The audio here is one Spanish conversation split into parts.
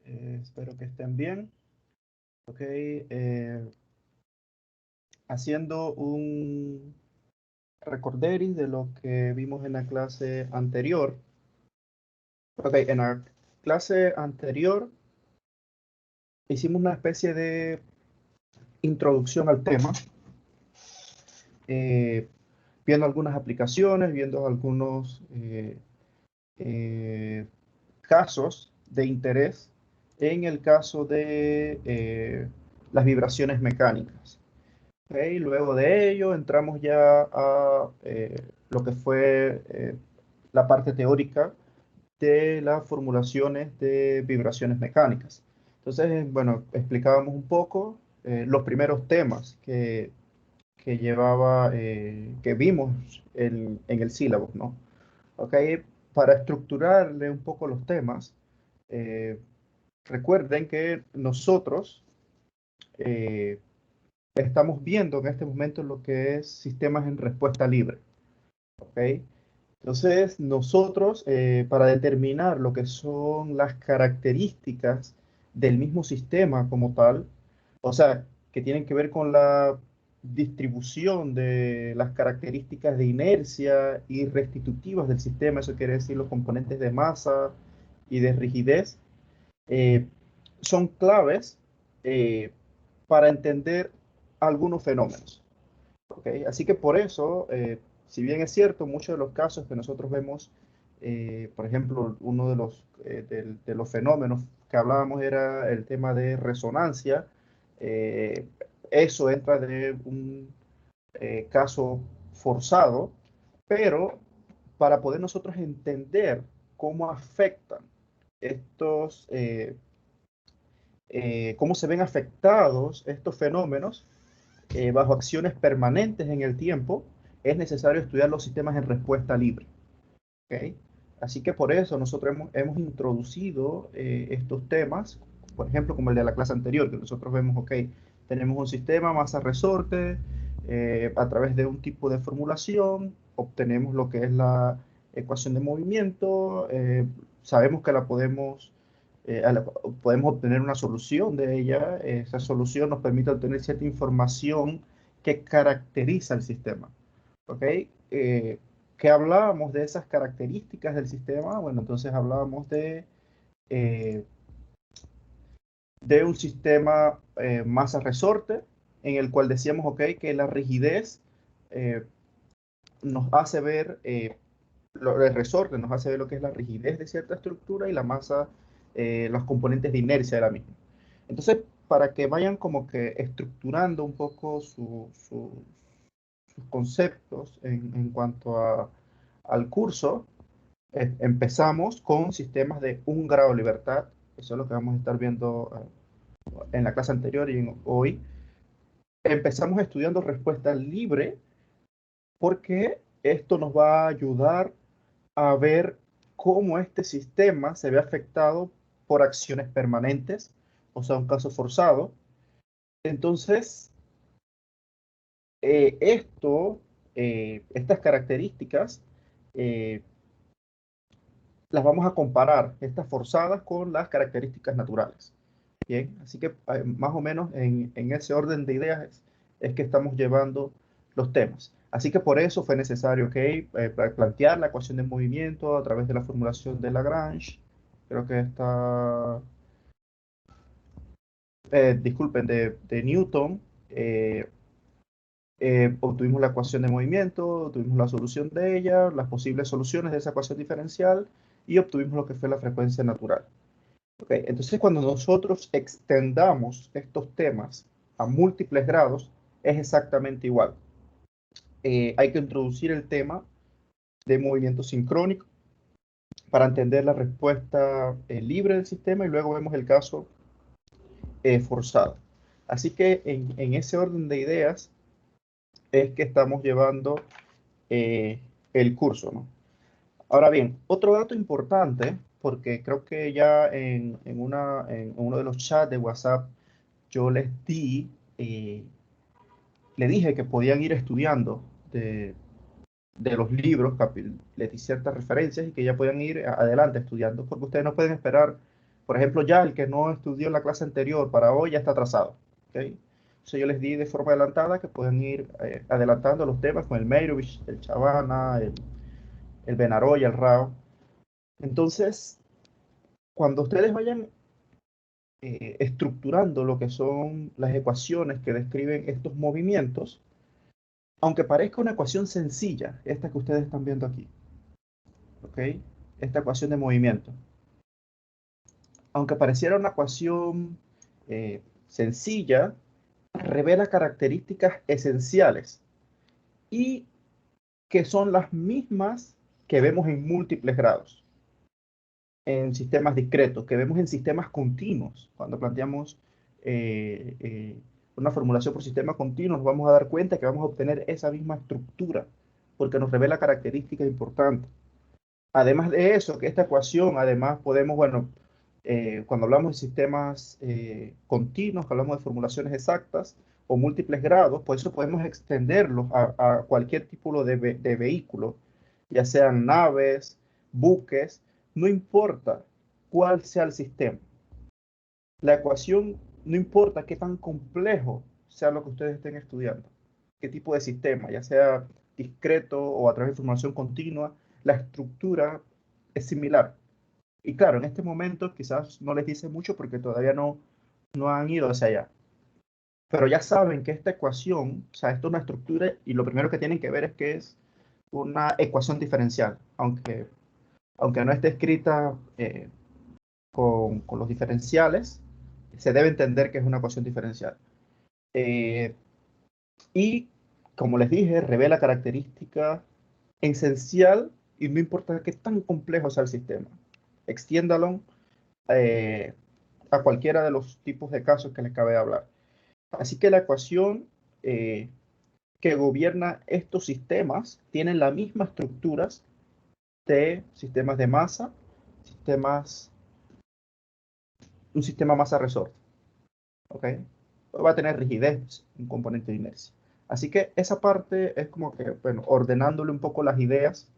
Espero que estén bien. Ok, haciendo un recorderis de lo que vimos en la clase anterior. Ok, en la clase anterior hicimos una especie de introducción al tema, eh, viendo algunas aplicaciones, viendo algunos casos de interés en el caso de las vibraciones mecánicas. Okay, luego de ello entramos ya a lo que fue la parte teórica de las formulaciones de vibraciones mecánicas. Entonces, bueno, explicábamos un poco los primeros temas que llevaba, que vimos en el sílabo, ¿no? Okay, para estructurarle un poco los temas, eh, recuerden que nosotros eh, estamos viendo en este momento lo que es sistemas en respuesta libre. ¿Ok? Entonces, nosotros, para determinar lo que son las características del mismo sistema como tal, o sea, que tienen que ver con la distribución de las características de inercia y restitutivas del sistema, eso quiere decir los componentes de masa y de rigidez, eh, son claves eh, para entender algunos fenómenos. ¿Okay? Así que por eso, si bien es cierto, muchos de los casos que nosotros vemos, por ejemplo, uno de los fenómenos que hablábamos era el tema de resonancia. eh, Eso entra de un caso forzado, pero para poder nosotros entender cómo afectan estos, cómo se ven afectados estos fenómenos bajo acciones permanentes en el tiempo, es necesario estudiar los sistemas en respuesta libre. ¿Okay? Así que por eso nosotros hemos introducido estos temas, por ejemplo, como el de la clase anterior, que nosotros vemos, ok, tenemos un sistema masa-resorte, a través de un tipo de formulación, obtenemos lo que es la ecuación de movimiento, sabemos que la podemos obtener una solución de ella, esa solución nos permite obtener cierta información que caracteriza el sistema. ¿Ok? ¿Qué hablábamos de esas características del sistema? Bueno, entonces hablábamos eh, de un sistema masa-resorte, en el cual decíamos, ok, que la rigidez eh, nos hace ver, el resorte nos hace ver lo que es la rigidez de cierta estructura y la masa, los componentes de inercia de la misma. Entonces, para que vayan como que estructurando un poco sus conceptos en cuanto al curso, empezamos con sistemas de un grado de libertad. Eso es lo que vamos a estar viendo en la clase anterior y hoy. Empezamos estudiando respuesta libre porque esto nos va a ayudar a ver cómo este sistema se ve afectado por acciones permanentes, o sea, un caso forzado. Entonces, estas características eh, las vamos a comparar, estas forzadas, con las características naturales. Bien, así que más o menos en ese orden de ideas es que estamos llevando los temas. Así que por eso fue necesario plantear la ecuación de movimiento a través de la formulación de Lagrange. Creo que está, disculpen, de Newton. eh, Obtuvimos la ecuación de movimiento, obtuvimos la solución de ella, las posibles soluciones de esa ecuación diferencial y obtuvimos lo que fue la frecuencia natural. Okay, entonces, cuando nosotros extendamos estos temas a múltiples grados, es exactamente igual. Hay que introducir el tema de movimiento sincrónico para entender la respuesta libre del sistema y luego vemos el caso forzado. Así que en ese orden de ideas es que estamos llevando eh, el curso, ¿no? Ahora bien, otro dato importante, porque creo que ya en uno de los chats de WhatsApp yo eh, le dije que podían ir estudiando de los libros, les di ciertas referencias y que ya podían ir adelante estudiando, porque ustedes no pueden esperar Por ejemplo, ya el que no estudió la clase anterior para hoy ya está atrasado. ¿Ok? Entonces yo les di de forma adelantada que pueden ir adelantando los temas con el Meirovich, el Chavana, el Benaroya, el Rao. Entonces, cuando ustedes vayan estructurando lo que son las ecuaciones que describen estos movimientos, aunque parezca una ecuación sencilla, esta que ustedes están viendo aquí, ¿ok? Esta ecuación de movimiento, aunque pareciera una ecuación sencilla, revela características esenciales y que son las mismas que vemos en múltiples grados, en sistemas discretos, que vemos en sistemas continuos. Cuando planteamos una formulación por sistema continuo, nos vamos a dar cuenta que vamos a obtener esa misma estructura, porque nos revela características importantes. Además de eso, que esta ecuación, además podemos, bueno, cuando hablamos de sistemas continuos, hablamos de formulaciones exactas o múltiples grados, por eso podemos extenderlos a cualquier tipo de vehículo, ya sean naves, buques, no importa cuál sea el sistema. La ecuación, no importa qué tan complejo sea lo que ustedes estén estudiando, qué tipo de sistema, ya sea discreto o a través de información continua, la estructura es similar. Y claro, en este momento quizás no les dice mucho porque todavía no han ido hacia allá. Pero ya saben que esta ecuación, o sea, esto es una estructura y lo primero que tienen que ver es que es una ecuación diferencial, aunque no esté escrita con los diferenciales, se debe entender que es una ecuación diferencial. Eh, y, como les dije, revela característica esencial y no importa qué tan complejo sea el sistema. Extiéndalo eh, a cualquiera de los tipos de casos que les acabé de hablar. Así que la ecuación que gobierna estos sistemas tiene las mismas estructuras de sistemas de masa, un sistema masa-resorte. ¿Ok? Va a tener rigidez, un componente de inercia. Así que esa parte es como que, bueno, ordenándole un poco las ideas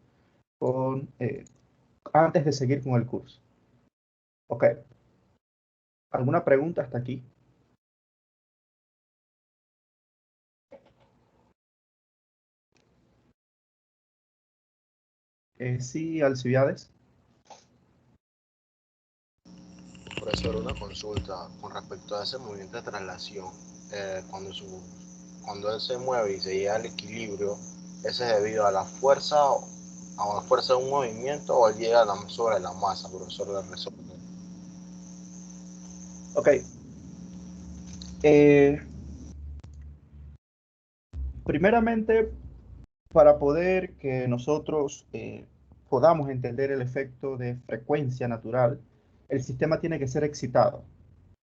antes de seguir con el curso. ¿Ok? ¿Alguna pregunta hasta aquí? Sí, Alcibiades. Profesor, una consulta con respecto a ese movimiento de traslación. Cuando, cuando él se mueve y se llega al equilibrio, ¿ese es debido a la fuerza, a la fuerza de un movimiento o él llega sobre la masa, profesor, del resorte? Ok. Eh, primeramente, para poder que nosotros podamos entender el efecto de frecuencia natural, el sistema tiene que ser excitado.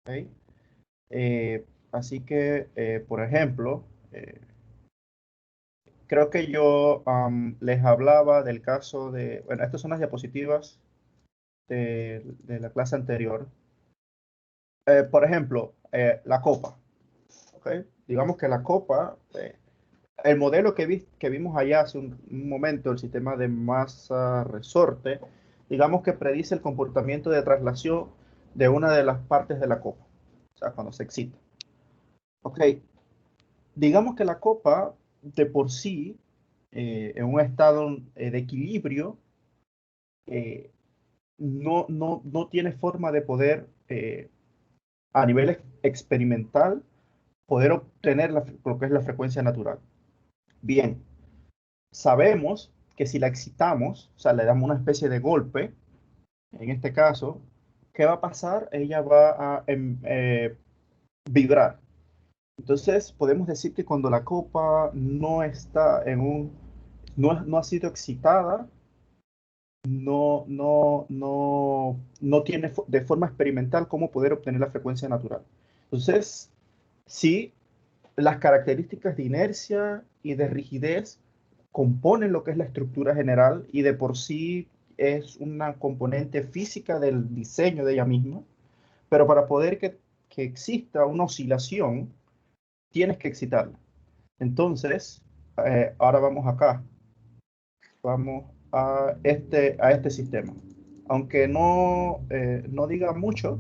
¿Ok? Así que, por ejemplo, creo que yo les hablaba del caso de, bueno, estas son las diapositivas de la clase anterior. Por ejemplo, la copa. ¿Ok? Digamos que la copa, el modelo que vimos allá hace un momento, el sistema de masa-resorte, digamos que predice el comportamiento de traslación de una de las partes de la copa, o sea, cuando se excita. Ok, digamos que la copa de por sí, en un estado de equilibrio, eh, no tiene forma de poder, a nivel experimental, poder obtener lo que es la frecuencia natural. Bien, sabemos que si la excitamos, o sea, le damos una especie de golpe, en este caso, ¿qué va a pasar? Ella va a vibrar. Entonces, podemos decir que cuando la copa no está no ha sido excitada, no tiene de forma experimental cómo poder obtener la frecuencia natural. Entonces, sí, las características de inercia y de rigidez componen lo que es la estructura general y de por sí es una componente física del diseño de ella misma, pero para poder que exista una oscilación, tienes que excitarla. Entonces, ahora vamos acá, vamos a este sistema. aunque no diga mucho,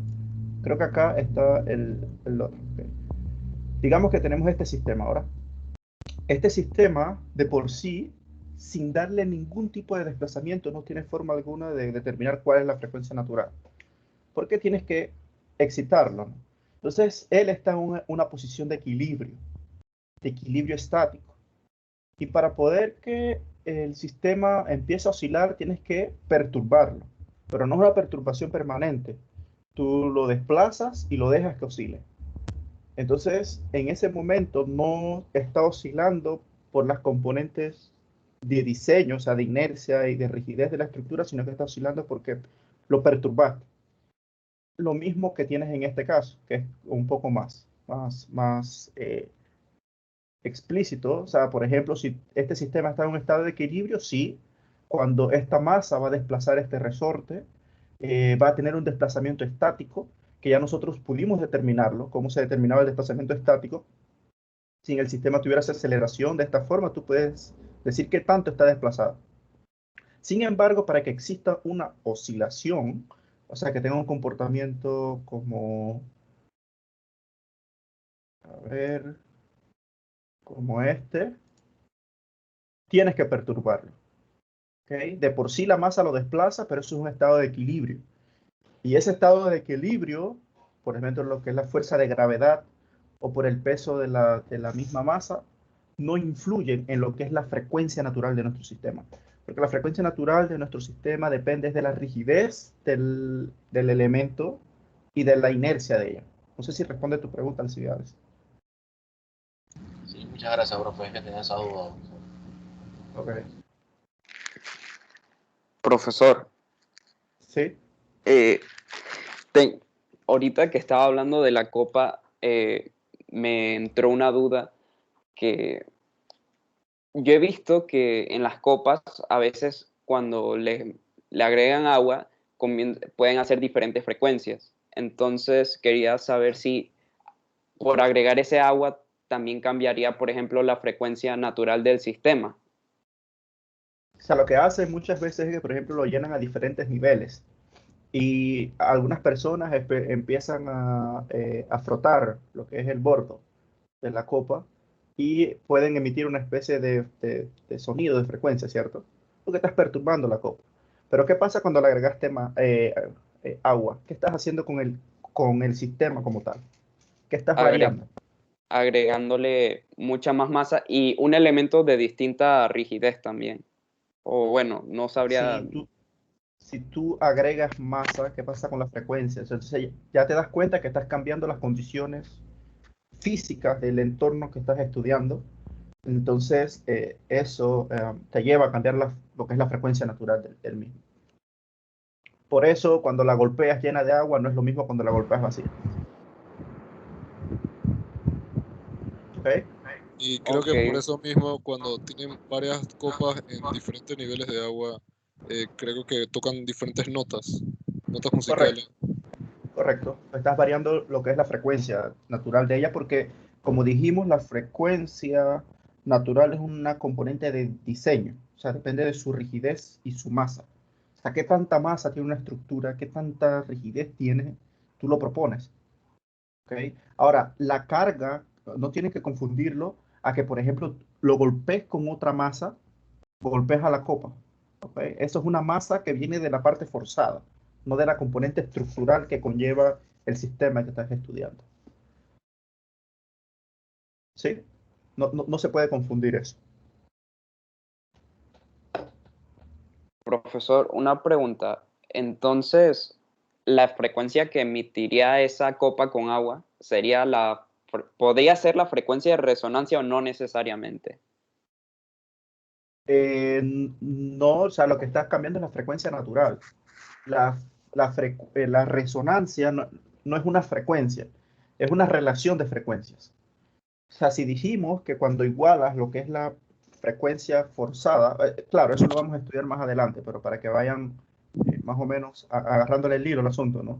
creo que acá está el otro. Ok. Digamos que tenemos este sistema ahora. Este sistema de por sí, sin darle ningún tipo de desplazamiento, no tiene forma alguna de determinar cuál es la frecuencia natural. Porque tienes que excitarlo, ¿no? Entonces, él está en una posición de equilibrio estático. Y para poder que el sistema empiece a oscilar, tienes que perturbarlo. Pero no es una perturbación permanente. Tú lo desplazas y lo dejas que oscile. Entonces, en ese momento no está oscilando por las componentes de diseño, o sea, de inercia y de rigidez de la estructura, sino que está oscilando porque lo perturbaste. Lo mismo que tienes en este caso, que es un poco más explícito. O sea, por ejemplo, si este sistema está en un estado de equilibrio, sí, cuando esta masa va a desplazar este resorte, va a tener un desplazamiento estático, que ya nosotros pudimos determinarlo, cómo se determinaba el desplazamiento estático. Si en el sistema tuviera esa aceleración de esta forma, tú puedes decir qué tanto está desplazado. Sin embargo, para que exista una oscilación, o sea, que tenga un comportamiento como, a ver, como este, tienes que perturbarlo. ¿Okay? De por sí la masa lo desplaza, pero eso es un estado de equilibrio. Y ese estado de equilibrio, por ejemplo, lo que es la fuerza de gravedad o por el peso de la misma masa, no influyen en lo que es la frecuencia natural de nuestro sistema. Porque la frecuencia natural de nuestro sistema depende de la rigidez del elemento y de la inercia de ella. No sé si responde tu pregunta, Alcibiades. Sí, muchas gracias, profe, es que tenía esa duda. Ok. Profesor, Sí. eh, te- ahorita que estaba hablando de la copa, me entró una duda que yo he visto que en las copas a veces cuando le agregan agua pueden hacer diferentes frecuencias. Entonces quería saber si por agregar ese agua también cambiaría, por ejemplo, la frecuencia natural del sistema. O sea, lo que hace muchas veces es que, por ejemplo, lo llenan a diferentes niveles. Y algunas personas empiezan a frotar lo que es el bordo de la copa y pueden emitir una especie de sonido, de frecuencia, ¿cierto? Porque estás perturbando la copa. Pero ¿qué pasa cuando le agregaste agua? ¿Qué estás haciendo con el sistema como tal? ¿Qué estás Agre- variando? Agregándole mucha más masa y un elemento de distinta rigidez también. O bueno, no sabría. Si tú agregas masa, ¿qué pasa con la frecuencia? Entonces ya te das cuenta que estás cambiando las condiciones físicas del entorno que estás estudiando. Entonces, eso te lleva a cambiar lo que es la frecuencia natural del mismo. Por eso, cuando la golpeas llena de agua, no es lo mismo cuando la golpeas vacía. ¿Ok? Y creo Ok, que por eso mismo, cuando tienen varias copas en diferentes niveles de agua, creo que tocan diferentes notas Correcto, musicales. correcto. Estás variando lo que es la frecuencia natural de ella porque, como dijimos, la frecuencia natural es una componente de diseño. O sea, depende de su rigidez y su masa. O sea, qué tanta masa tiene una estructura, qué tanta rigidez tiene, tú lo propones. ¿Ok? Ahora, la carga, no tienes que confundirlo a que, por ejemplo, lo golpees con otra masa, golpees a la copa. ¿Ok? Eso es una masa que viene de la parte forzada, no de la componente estructural que conlleva el sistema que estás estudiando. ¿Sí? No se puede confundir eso. profesor, una pregunta. Entonces, la frecuencia que emitiría esa copa con agua sería ¿podría ser la frecuencia de resonancia o no necesariamente? No, o sea, lo que estás cambiando es la frecuencia natural. La resonancia no es una frecuencia, es una relación de frecuencias. O sea, si dijimos que cuando igualas lo que es la frecuencia forzada, claro, eso lo vamos a estudiar más adelante, pero para que vayan más o menos agarrándole el hilo al asunto, ¿no?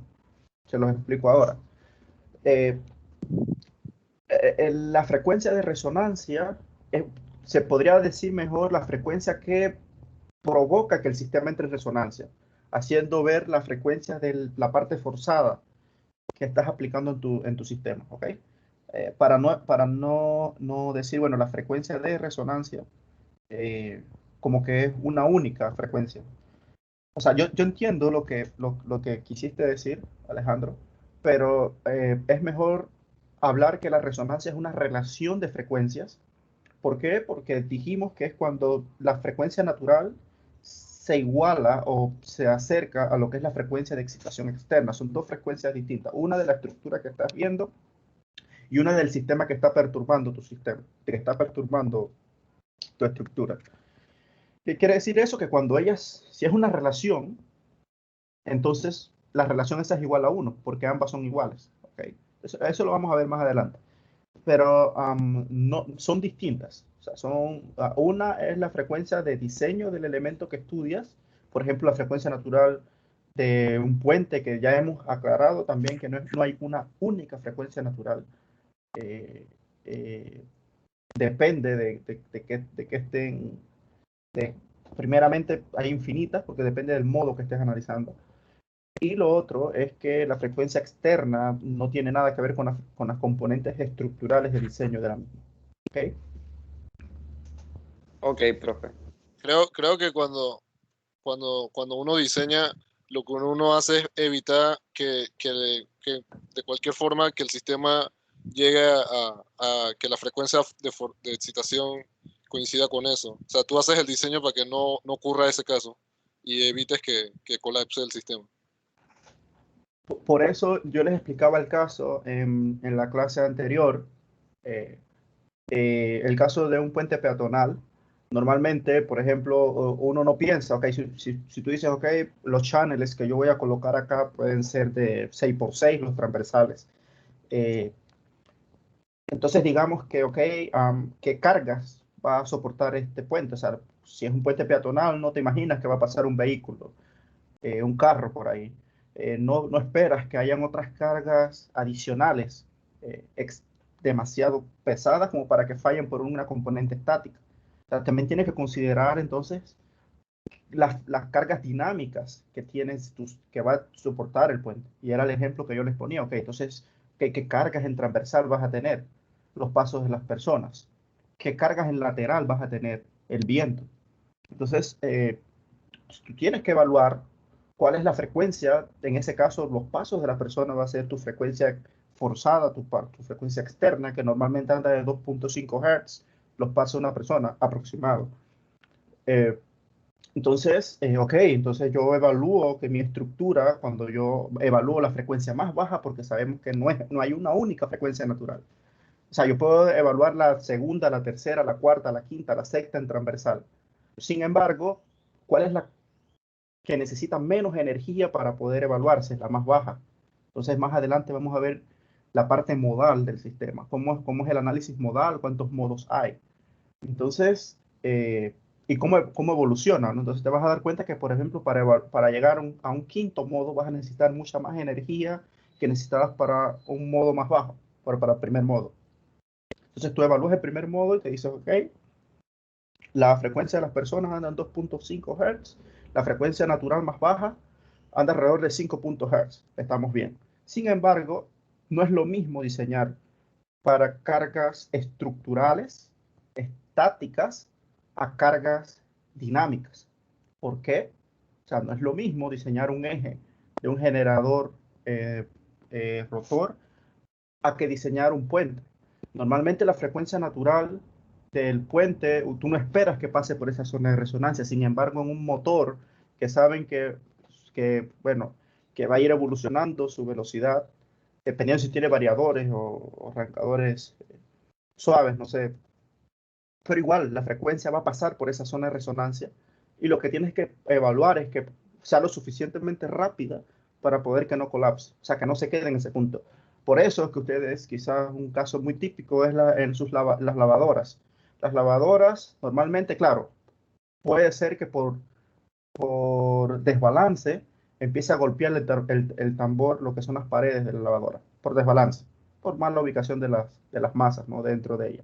Se los explico ahora. Eh, la frecuencia de resonancia es- se podría decir mejor la frecuencia que provoca que el sistema entre en resonancia. haciendo ver la frecuencia de la parte forzada que estás aplicando en tu sistema, ¿ok? Para no decir, bueno, la frecuencia de resonancia como que es una única frecuencia. O sea, yo entiendo lo que quisiste decir, Alejandro, pero es mejor hablar que la resonancia es una relación de frecuencias. ¿Por qué? Porque dijimos que es cuando la frecuencia natural se iguala o se acerca a lo que es la frecuencia de excitación externa. Son dos frecuencias distintas. Una de la estructura que estás viendo y una del sistema que está perturbando tu sistema, que está perturbando tu estructura. ¿Qué quiere decir eso? Que cuando ellas, si es una relación, entonces la relación esa es igual a 1, porque ambas son iguales. ¿Okay? Eso lo vamos a ver más adelante. Pero no, son distintas. O sea, una es la frecuencia de diseño del elemento que estudias, por ejemplo, la frecuencia natural de un puente, que ya hemos aclarado también que no hay una única frecuencia natural. Eh, eh, Depende de que estén, primeramente hay infinitas, porque depende del modo que estés analizando. Y lo otro es que la frecuencia externa no tiene nada que ver con las componentes estructurales de diseño de la misma. ¿Ok? Ok, profe. Creo que cuando uno diseña, lo que uno hace es evitar que de cualquier forma que el sistema llegue a que la frecuencia de excitación coincida con eso. O sea, tú haces el diseño para que no ocurra ese caso y evites que colapse el sistema. Por eso yo les explicaba el caso en la clase anterior, eh, el caso de un puente peatonal. Normalmente, por ejemplo, uno no piensa, ok, si tú dices, ok, los channels que yo voy a colocar acá pueden ser de 6x6, los transversales. Eh, entonces, digamos que, ok, ¿qué cargas va a soportar este puente? O sea, si es un puente peatonal, no te imaginas que va a pasar un vehículo, un carro por ahí. No esperas que hayan otras cargas adicionales demasiado pesadas como para que fallen por una componente estática. O sea, también tienes que considerar entonces las cargas dinámicas que tienes que va a soportar el puente. Y era el ejemplo que yo les ponía. Ok, entonces, ¿qué cargas en transversal vas a tener? Los pasos de las personas. ¿Qué cargas en lateral vas a tener? El viento. Entonces, tú tienes que evaluar cuál es la frecuencia. En ese caso, los pasos de la persona va a ser tu frecuencia forzada, tu frecuencia externa, que normalmente anda de 2.5 Hz, los pasos de una persona aproximado. Eh, ok, entonces yo evalúo que mi estructura, cuando yo evalúo la frecuencia más baja, porque sabemos que no hay una única frecuencia natural. O sea, yo puedo evaluar la segunda, la tercera, la cuarta, la quinta, la sexta en transversal. Sin embargo, ¿cuál es la que necesita menos energía para poder evaluarse? La más baja. Entonces, más adelante vamos a ver la parte modal del sistema. ¿Cómo es el análisis modal? ¿Cuántos modos hay? Entonces, y cómo evoluciona, ¿no? Entonces te vas a dar cuenta que, por ejemplo, para llegar a un quinto modo vas a necesitar mucha más energía que necesitabas para un modo más bajo, para el primer modo. Entonces tú evalúas el primer modo y te dices, ok, la frecuencia de las personas anda en 2.5 Hz, la frecuencia natural más baja anda alrededor de 5 Hz, estamos bien. Sin embargo, no es lo mismo diseñar para cargas estructurales, estáticas, a cargas dinámicas. ¿Por qué? O sea, no es lo mismo diseñar un eje de un generador rotor a que diseñar un puente. Normalmente la frecuencia natural del puente, tú no esperas que pase por esa zona de resonancia. Sin embargo, en un motor que saben bueno, que va a ir evolucionando su velocidad, dependiendo si tiene variadores o arrancadores suaves, no sé. Pero igual, la frecuencia va a pasar por esa zona de resonancia y lo que tienes que evaluar es que sea lo suficientemente rápida para poder que no colapse, o sea, que no se quede en ese punto. Por eso es que ustedes, quizás un caso muy típico es en las lavadoras. Las lavadoras, normalmente, claro, puede ser que por desbalance empiece a golpear el tambor, lo que son las paredes de la lavadora, por desbalance, por mala ubicación de las masas, ¿no? Dentro de ella.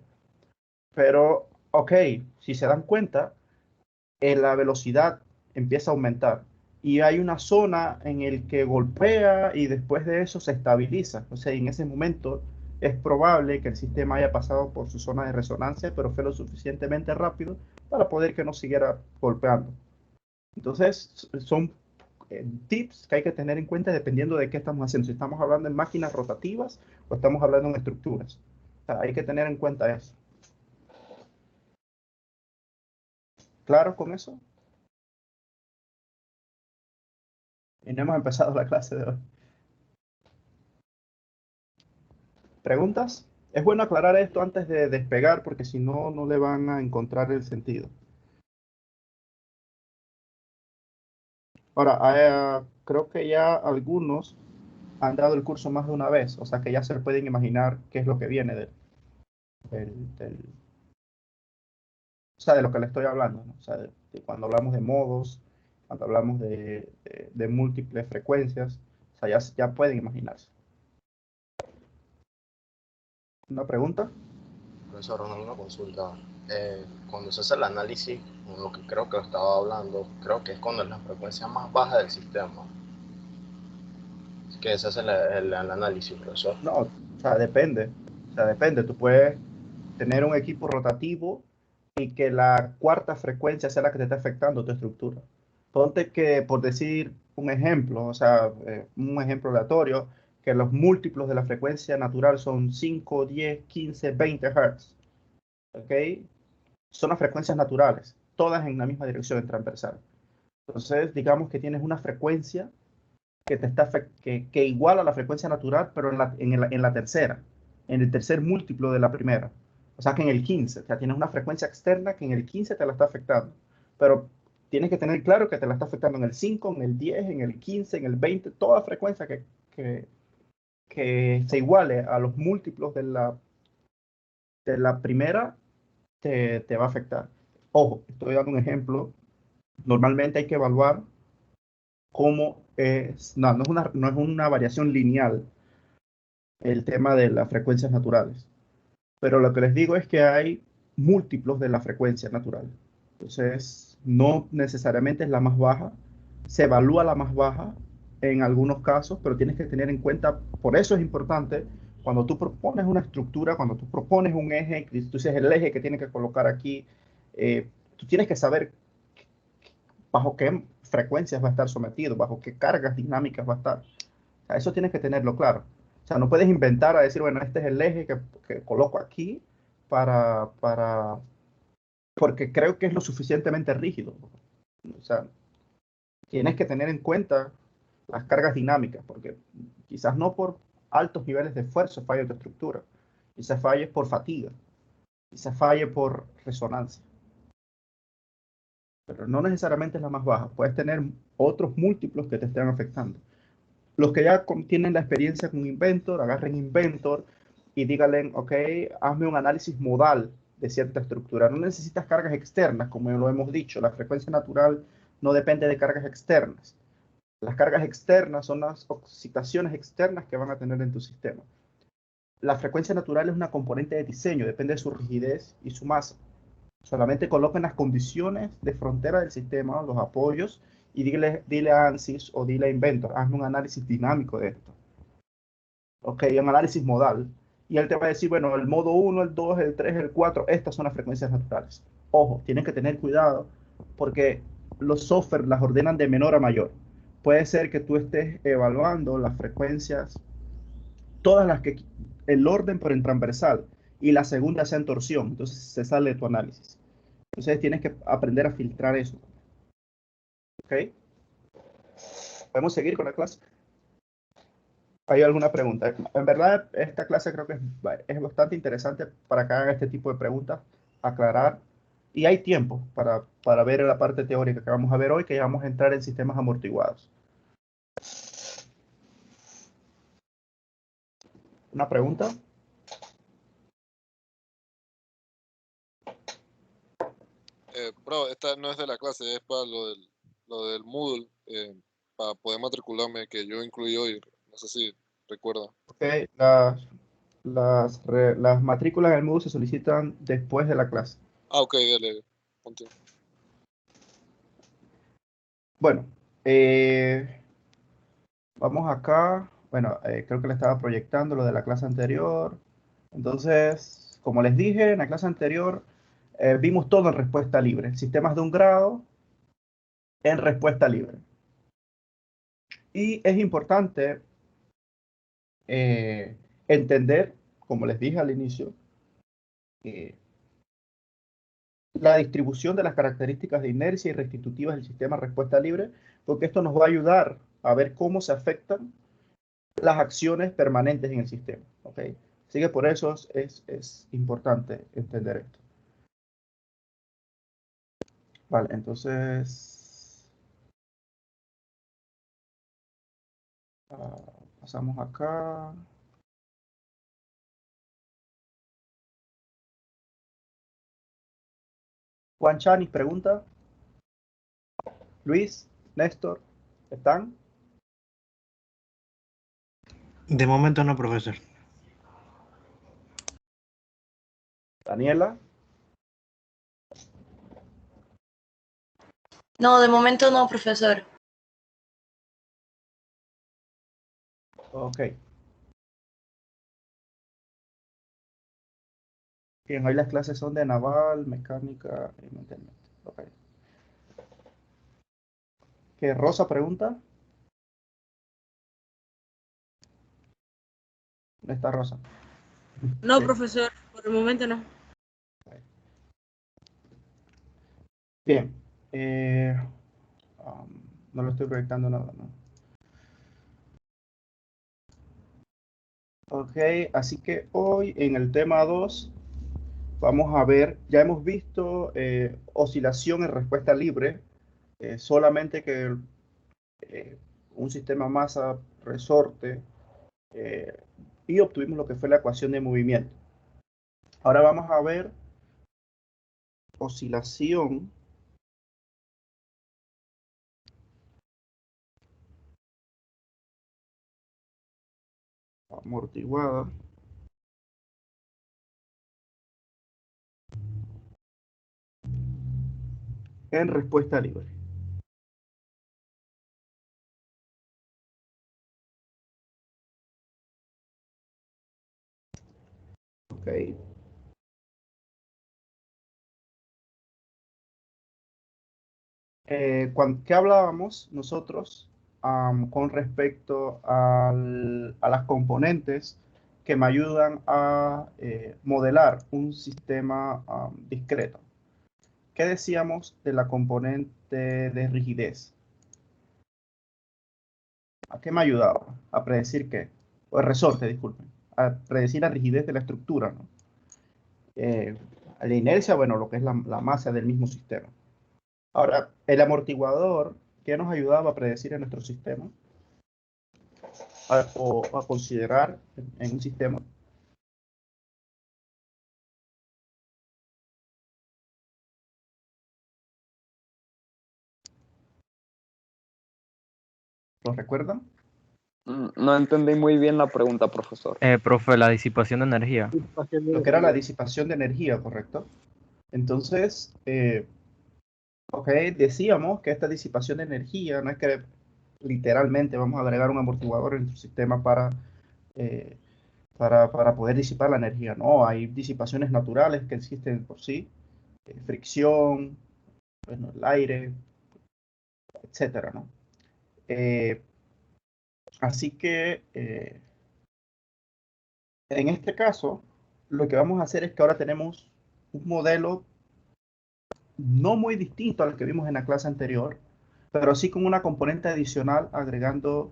Pero, ok, si se dan cuenta, la velocidad empieza a aumentar. y hay una zona en el que golpea y después de eso se estabiliza. O sea, en ese momento es probable que el sistema haya pasado por su zona de resonancia, pero fue lo suficientemente rápido para poder que no siguiera golpeando. Entonces, son tips que hay que tener en cuenta dependiendo de qué estamos haciendo. Si estamos hablando en máquinas rotativas o estamos hablando en estructuras. O sea, hay que tener en cuenta eso. ¿Claro con eso? Y no hemos empezado la clase de hoy. ¿Preguntas? Es bueno aclarar esto antes de despegar porque si no, no le van a encontrar el sentido. Ahora, creo que ya algunos han dado el curso más de una vez, o sea que ya se pueden imaginar qué es lo que viene o sea, de lo que le estoy hablando, ¿no? O sea, de cuando hablamos de modos, cuando hablamos de múltiples frecuencias, o sea, ya pueden imaginarse. ¿Una pregunta? Profesor, una consulta. Cuando se hace el análisis, lo que creo que lo estaba hablando, creo que es cuando es la frecuencia más baja del sistema, que se hace el análisis, profesor. No, o sea, depende. O sea, depende. Tú puedes tener un equipo rotativo y que la cuarta frecuencia sea la que te está afectando tu estructura. Ponte que, por decir un ejemplo, o sea, un ejemplo aleatorio, que los múltiplos de la frecuencia natural son 5, 10, 15, 20 Hz. ¿Ok? Son las frecuencias naturales, todas en la misma dirección transversal. Entonces, digamos que tienes una frecuencia que te está que iguala a la frecuencia natural, pero en la tercera, en el tercer múltiplo de la primera. O sea que en el 15, o sea, tienes una frecuencia externa que en el 15 te la está afectando. Pero tienes que tener claro que te la está afectando en el 5, en el 10, en el 15, en el 20, toda frecuencia que se iguale a los múltiplos de la primera te va a afectar. Ojo, estoy dando un ejemplo. Normalmente hay que evaluar cómo es, no es una variación lineal el tema de las frecuencias naturales. Pero lo que les digo es que hay múltiplos de la frecuencia natural. Entonces, no necesariamente es la más baja. Se evalúa la más baja en algunos casos, pero tienes que tener en cuenta, por eso es importante, cuando tú propones una estructura, cuando tú propones un eje, que tú dices el eje que tiene que colocar aquí, tú tienes que saber bajo qué frecuencias va a estar sometido, bajo qué cargas dinámicas va a estar. O sea, eso tienes que tenerlo claro. O sea, no puedes inventar a decir, bueno, este es el eje que coloco aquí porque creo que es lo suficientemente rígido. O sea, tienes que tener en cuenta las cargas dinámicas, porque quizás no por altos niveles de esfuerzo falle tu estructura, quizás falle por fatiga, quizás falle por resonancia, pero no necesariamente es la más baja. Puedes tener otros múltiplos que te estén afectando. Los que ya tienen la experiencia con Inventor, agarren Inventor y díganle, ok, hazme un análisis modal de cierta estructura. No necesitas cargas externas, como lo hemos dicho. La frecuencia natural no depende de cargas externas. Las cargas externas son las excitaciones externas que van a tener en tu sistema. La frecuencia natural es una componente de diseño, depende de su rigidez y su masa. Solamente coloquen las condiciones de frontera del sistema, los apoyos, y dile a ANSYS o dile a Inventor, hazme un análisis dinámico de esto. Ok, un análisis modal. Y él te va a decir, bueno, el modo 1, el 2, el 3, el 4, estas son las frecuencias naturales. Ojo, tienen que tener cuidado porque los software las ordenan de menor a mayor. Puede ser que tú estés evaluando las frecuencias, todas las que, el orden pero en transversal, y la segunda sea en torsión, entonces se sale de tu análisis. Entonces tienes que aprender a filtrar eso. ¿Ok? ¿Podemos seguir con la clase? ¿Hay alguna pregunta? En verdad, esta clase creo que es bastante interesante para que hagan este tipo de preguntas, aclarar. Y hay tiempo para ver la parte teórica que vamos a ver hoy, que ya vamos a entrar en sistemas amortiguados. ¿Una pregunta? Bro, esta no es de la clase, es para lo del Moodle, para poder matricularme, que yo incluí hoy, no sé si recuerda. Ok, las matrículas del Moodle se solicitan después de la clase. Ah, ok, dale, continúa. Bueno, Vamos acá. Bueno, creo que le estaba proyectando lo de la clase anterior. Entonces, como les dije, en la clase anterior vimos todo en respuesta libre. Sistemas de un grado en respuesta libre. Y es importante entender, como les dije al inicio, la distribución de las características de inercia y restitutivas del sistema de respuesta libre, porque esto nos va a ayudar a ver cómo se afectan las acciones permanentes en el sistema. ¿Okay? Así que por eso es importante entender esto. Vale, entonces pasamos acá. Juan Chanis pregunta. Luis, Néstor, ¿están? De momento no, profesor. Daniela. No, de momento no, profesor. Ok. Bien, hoy las clases son de naval, mecánica y mantenimiento. Ok. ¿Qué Rosa pregunta? ¿Dónde está Rosa? No, Sí. profesor, por el momento no. Bien. No lo estoy proyectando nada, ¿no? Ok, así que hoy en el tema 2 vamos a ver, ya hemos visto oscilación en respuesta libre, solamente que un sistema masa-resorte y obtuvimos lo que fue la ecuación de movimiento. Ahora vamos a ver oscilación amortiguada en respuesta libre. Ok. ¿Qué hablábamos nosotros con respecto a las componentes que me ayudan a modelar un sistema discreto? ¿Qué decíamos de la componente de rigidez? ¿A qué me ayudaba? A predecir qué. O el resorte, disculpen. A predecir la rigidez de la estructura, ¿no? La inercia, bueno, lo que es la masa del mismo sistema. Ahora, el amortiguador, ¿qué nos ayudaba a predecir en nuestro sistema? O a considerar en un sistema. ¿Lo recuerdan? No entendí muy bien la pregunta, profesor. Profe, la disipación de energía. Lo que era la disipación de energía, ¿correcto? Entonces, ok, decíamos que esta disipación de energía no es que literalmente vamos a agregar un amortiguador en nuestro sistema para poder disipar la energía. No, hay disipaciones naturales que existen por sí, fricción, bueno, el aire, etcétera, ¿no? Así que en este caso, lo que vamos a hacer es que ahora tenemos un modelo no muy distinto al que vimos en la clase anterior, pero sí con una componente adicional agregando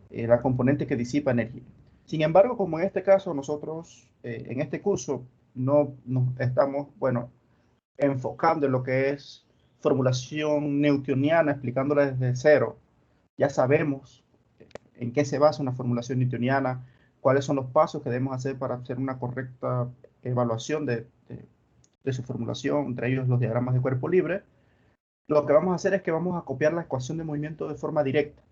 la componente que disipa energía. Sin embargo, como en este caso nosotros en este curso no nos estamos, bueno, enfocando en lo que es formulación newtoniana, explicándola desde cero, ya sabemos en qué se basa una formulación newtoniana, cuáles son los pasos que debemos hacer para hacer una correcta evaluación de su formulación, entre ellos los diagramas de cuerpo libre. Lo que vamos a hacer es que vamos a copiar la ecuación de movimiento de forma directa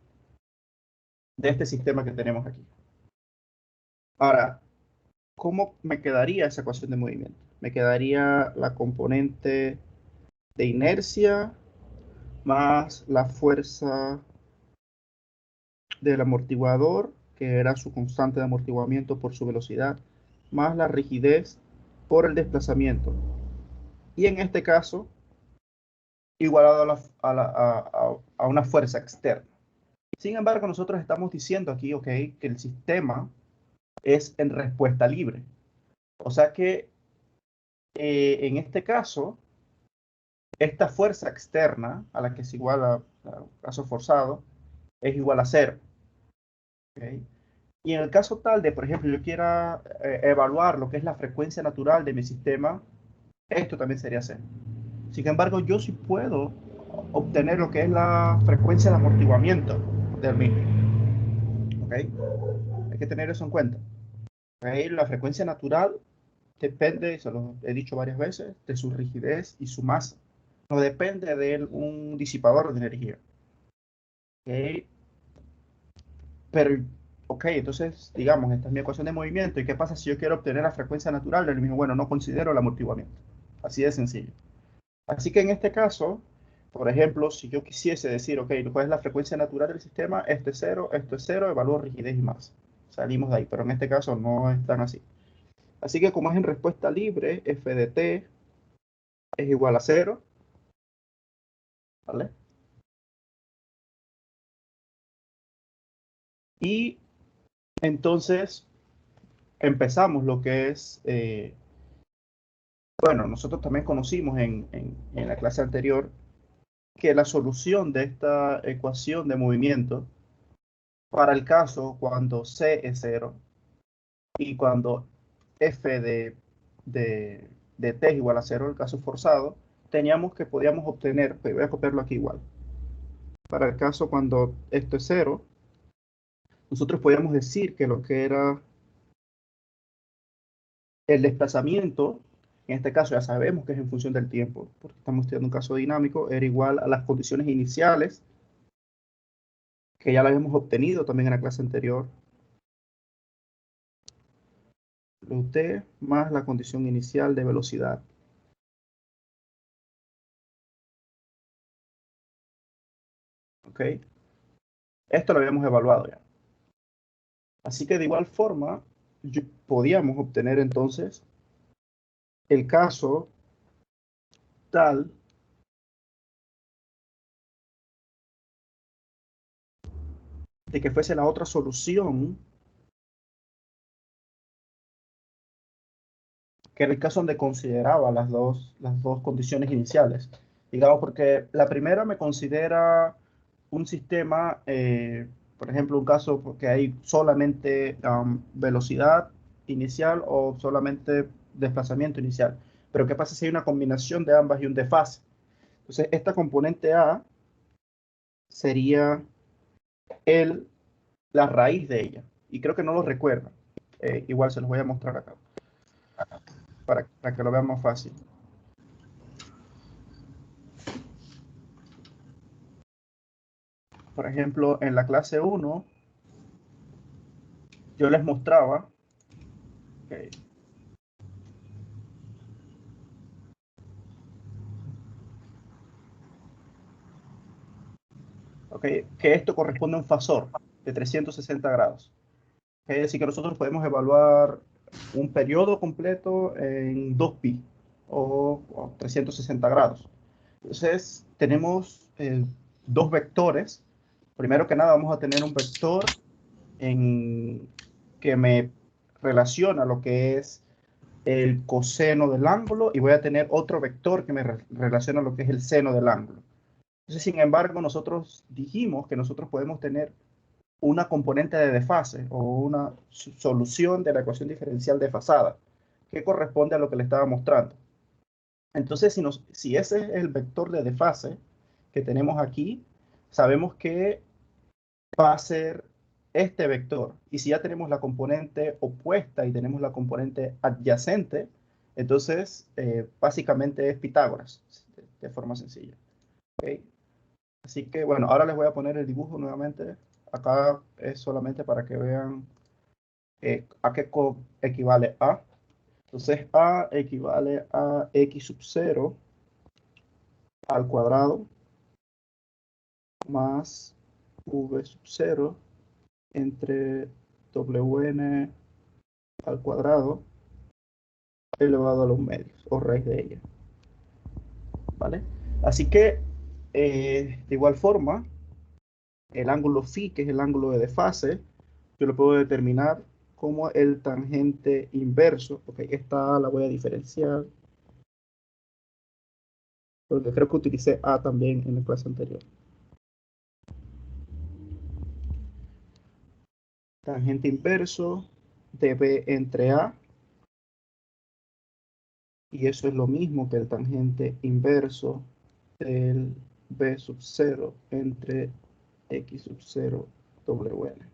de este sistema que tenemos aquí. Ahora, ¿cómo me quedaría esa ecuación de movimiento? Me quedaría la componente de inercia más la fuerza del amortiguador, que era su constante de amortiguamiento por su velocidad, más la rigidez por el desplazamiento. Y en este caso, igualado a una fuerza externa. Sin embargo, nosotros estamos diciendo aquí, ok, que el sistema es en respuesta libre. O sea que en este caso, esta fuerza externa a la que es igual a caso forzado es igual a 0. ¿Okay? Y en el caso tal de, por ejemplo, yo quiera evaluar lo que es la frecuencia natural de mi sistema, esto también sería 0. Sin embargo, yo sí puedo obtener lo que es la frecuencia de amortiguamiento del mismo. ¿Okay? Hay que tener eso en cuenta. ¿Okay? La frecuencia natural depende, se lo he dicho varias veces, de su rigidez y su masa. No depende de un disipador de energía. ¿Okay? Pero, ok, entonces, digamos, esta es mi ecuación de movimiento. ¿Y qué pasa si yo quiero obtener la frecuencia natural del mismo? Bueno, no considero el amortiguamiento. Así de sencillo. Así que en este caso, por ejemplo, si yo quisiese decir, ok, ¿cuál es la frecuencia natural del sistema? Esto es cero, evalúo rigidez y masa. Salimos de ahí, pero en este caso no es tan así. Así que como es en respuesta libre, f de t es igual a 0, ¿vale? Y entonces empezamos lo que es, bueno, nosotros también conocimos en la clase anterior que la solución de esta ecuación de movimiento para el caso cuando c es 0 y cuando f de t es igual a 0, el caso forzado, teníamos que podíamos obtener, pues voy a copiarlo aquí igual, para el caso cuando esto es 0, nosotros podíamos decir que lo que era el desplazamiento, en este caso ya sabemos que es en función del tiempo, porque estamos estudiando un caso dinámico, era igual a las condiciones iniciales, que ya las habíamos obtenido también en la clase anterior, T más la condición inicial de velocidad. ¿Ok? Esto lo habíamos evaluado ya. Así que de igual forma, podíamos obtener entonces el caso tal de que fuese la otra solución, que era el caso donde consideraba las dos condiciones iniciales. Digamos, porque la primera me considera un sistema, por ejemplo, un caso porque hay solamente velocidad inicial o solamente desplazamiento inicial. Pero ¿qué pasa si hay una combinación de ambas y un desfase? Entonces, esta componente A sería la raíz de ella. Y creo que no lo recuerdan. Igual se los voy a mostrar acá, para que lo vean más fácil. Por ejemplo, en la clase 1, yo les mostraba, que esto corresponde a un fasor de 360 grados. Es decir, que nosotros podemos evaluar un periodo completo en 2pi o 360 grados. Entonces, tenemos dos vectores. Primero que nada, vamos a tener un vector que me relaciona lo que es el coseno del ángulo y voy a tener otro vector que me relaciona lo que es el seno del ángulo. Entonces, sin embargo, nosotros dijimos que nosotros podemos tener una componente de desfase o una solución de la ecuación diferencial desfasada que corresponde a lo que le estaba mostrando. Entonces, si ese es el vector de desfase que tenemos aquí, sabemos que va a ser este vector. Y si ya tenemos la componente opuesta y tenemos la componente adyacente, entonces básicamente es Pitágoras, de forma sencilla. ¿Okay? Así que bueno, ahora les voy a poner el dibujo nuevamente. Acá es solamente para que vean a qué equivale A. Entonces A equivale a x sub 0 al cuadrado más v sub 0 entre wn al cuadrado elevado a los medios, o raíz de ella. ¿Vale? Así que, de igual forma, el ángulo phi, que es el ángulo de desfase, yo lo puedo determinar como el tangente inverso. Ok, esta la voy a diferenciar, porque creo que utilicé A también en la clase anterior. Tangente inverso de B entre A, y eso es lo mismo que el tangente inverso del B sub 0 entre X sub 0 WN.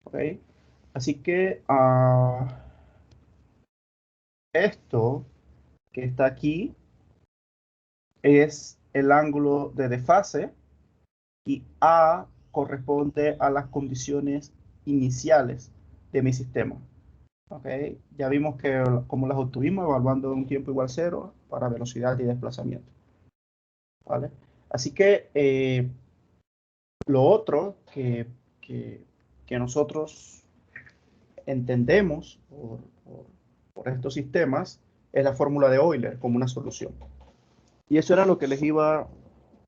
¿Ok? Así que esto que está aquí es el ángulo de desfase y A corresponde a las condiciones iniciales de mi sistema. ¿Ok? Ya vimos que como las obtuvimos evaluando un tiempo igual a 0 para velocidad y desplazamiento. ¿Vale? Así que lo otro que nosotros entendemos por estos sistemas es la fórmula de Euler como una solución. Y eso era lo que les iba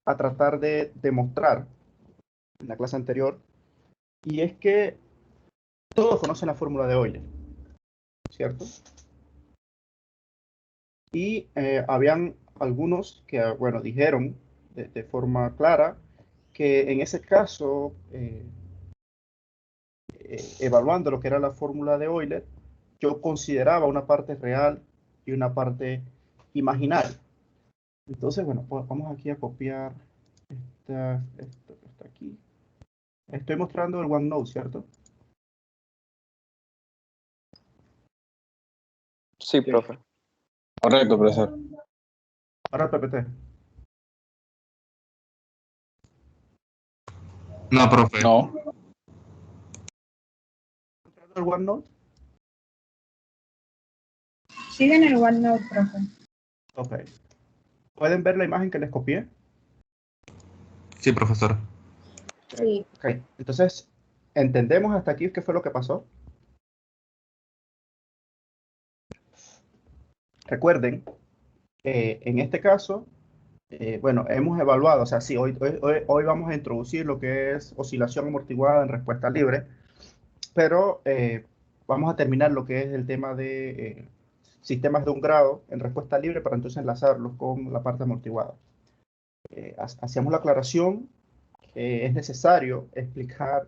a tratar de demostrar en la clase anterior. Y es que todos conocen la fórmula de Euler, ¿cierto? Y habían algunos que, bueno, dijeron de forma clara que en ese caso, evaluando lo que era la fórmula de Euler, yo consideraba una parte real y una parte imaginaria. Entonces, bueno, pues vamos aquí a copiar esto que está aquí. Estoy mostrando el OneNote, ¿cierto? Sí, profe. Correcto, profesor. Ahora el PPT. No, profe. No. ¿Mostrando el OneNote? Sigue en el OneNote, profe. Ok. ¿Pueden ver la imagen que les copié? Sí, profesor. Sí. Ok. Entonces, ¿entendemos hasta aquí qué fue lo que pasó? Recuerden, en este caso, bueno, hemos evaluado, o sea, sí, hoy vamos a introducir lo que es oscilación amortiguada en respuesta libre, pero vamos a terminar lo que es el tema de sistemas de un grado en respuesta libre para entonces enlazarlos con la parte amortiguada. Hacíamos la aclaración que es necesario explicar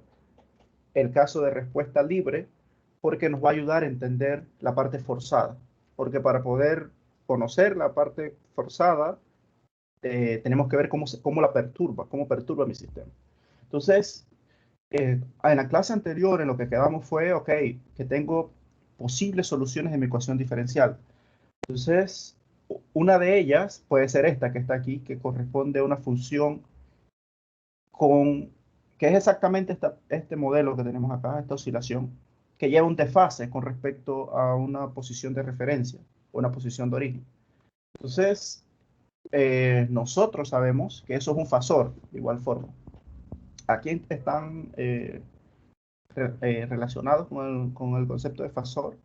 el caso de respuesta libre porque nos va a ayudar a entender la parte forzada, porque para poder conocer la parte forzada, tenemos que ver cómo la perturba, cómo perturba mi sistema. Entonces, en la clase anterior en lo que quedamos fue, ok, que tengo posibles soluciones de mi ecuación diferencial. Entonces, una de ellas puede ser esta que está aquí, que corresponde a una función que es exactamente este modelo que tenemos acá, esta oscilación, que lleva un desfase con respecto a una posición de referencia, una posición de origen. Entonces, nosotros sabemos que eso es un fasor, de igual forma. Aquí están relacionados con el concepto de fasor.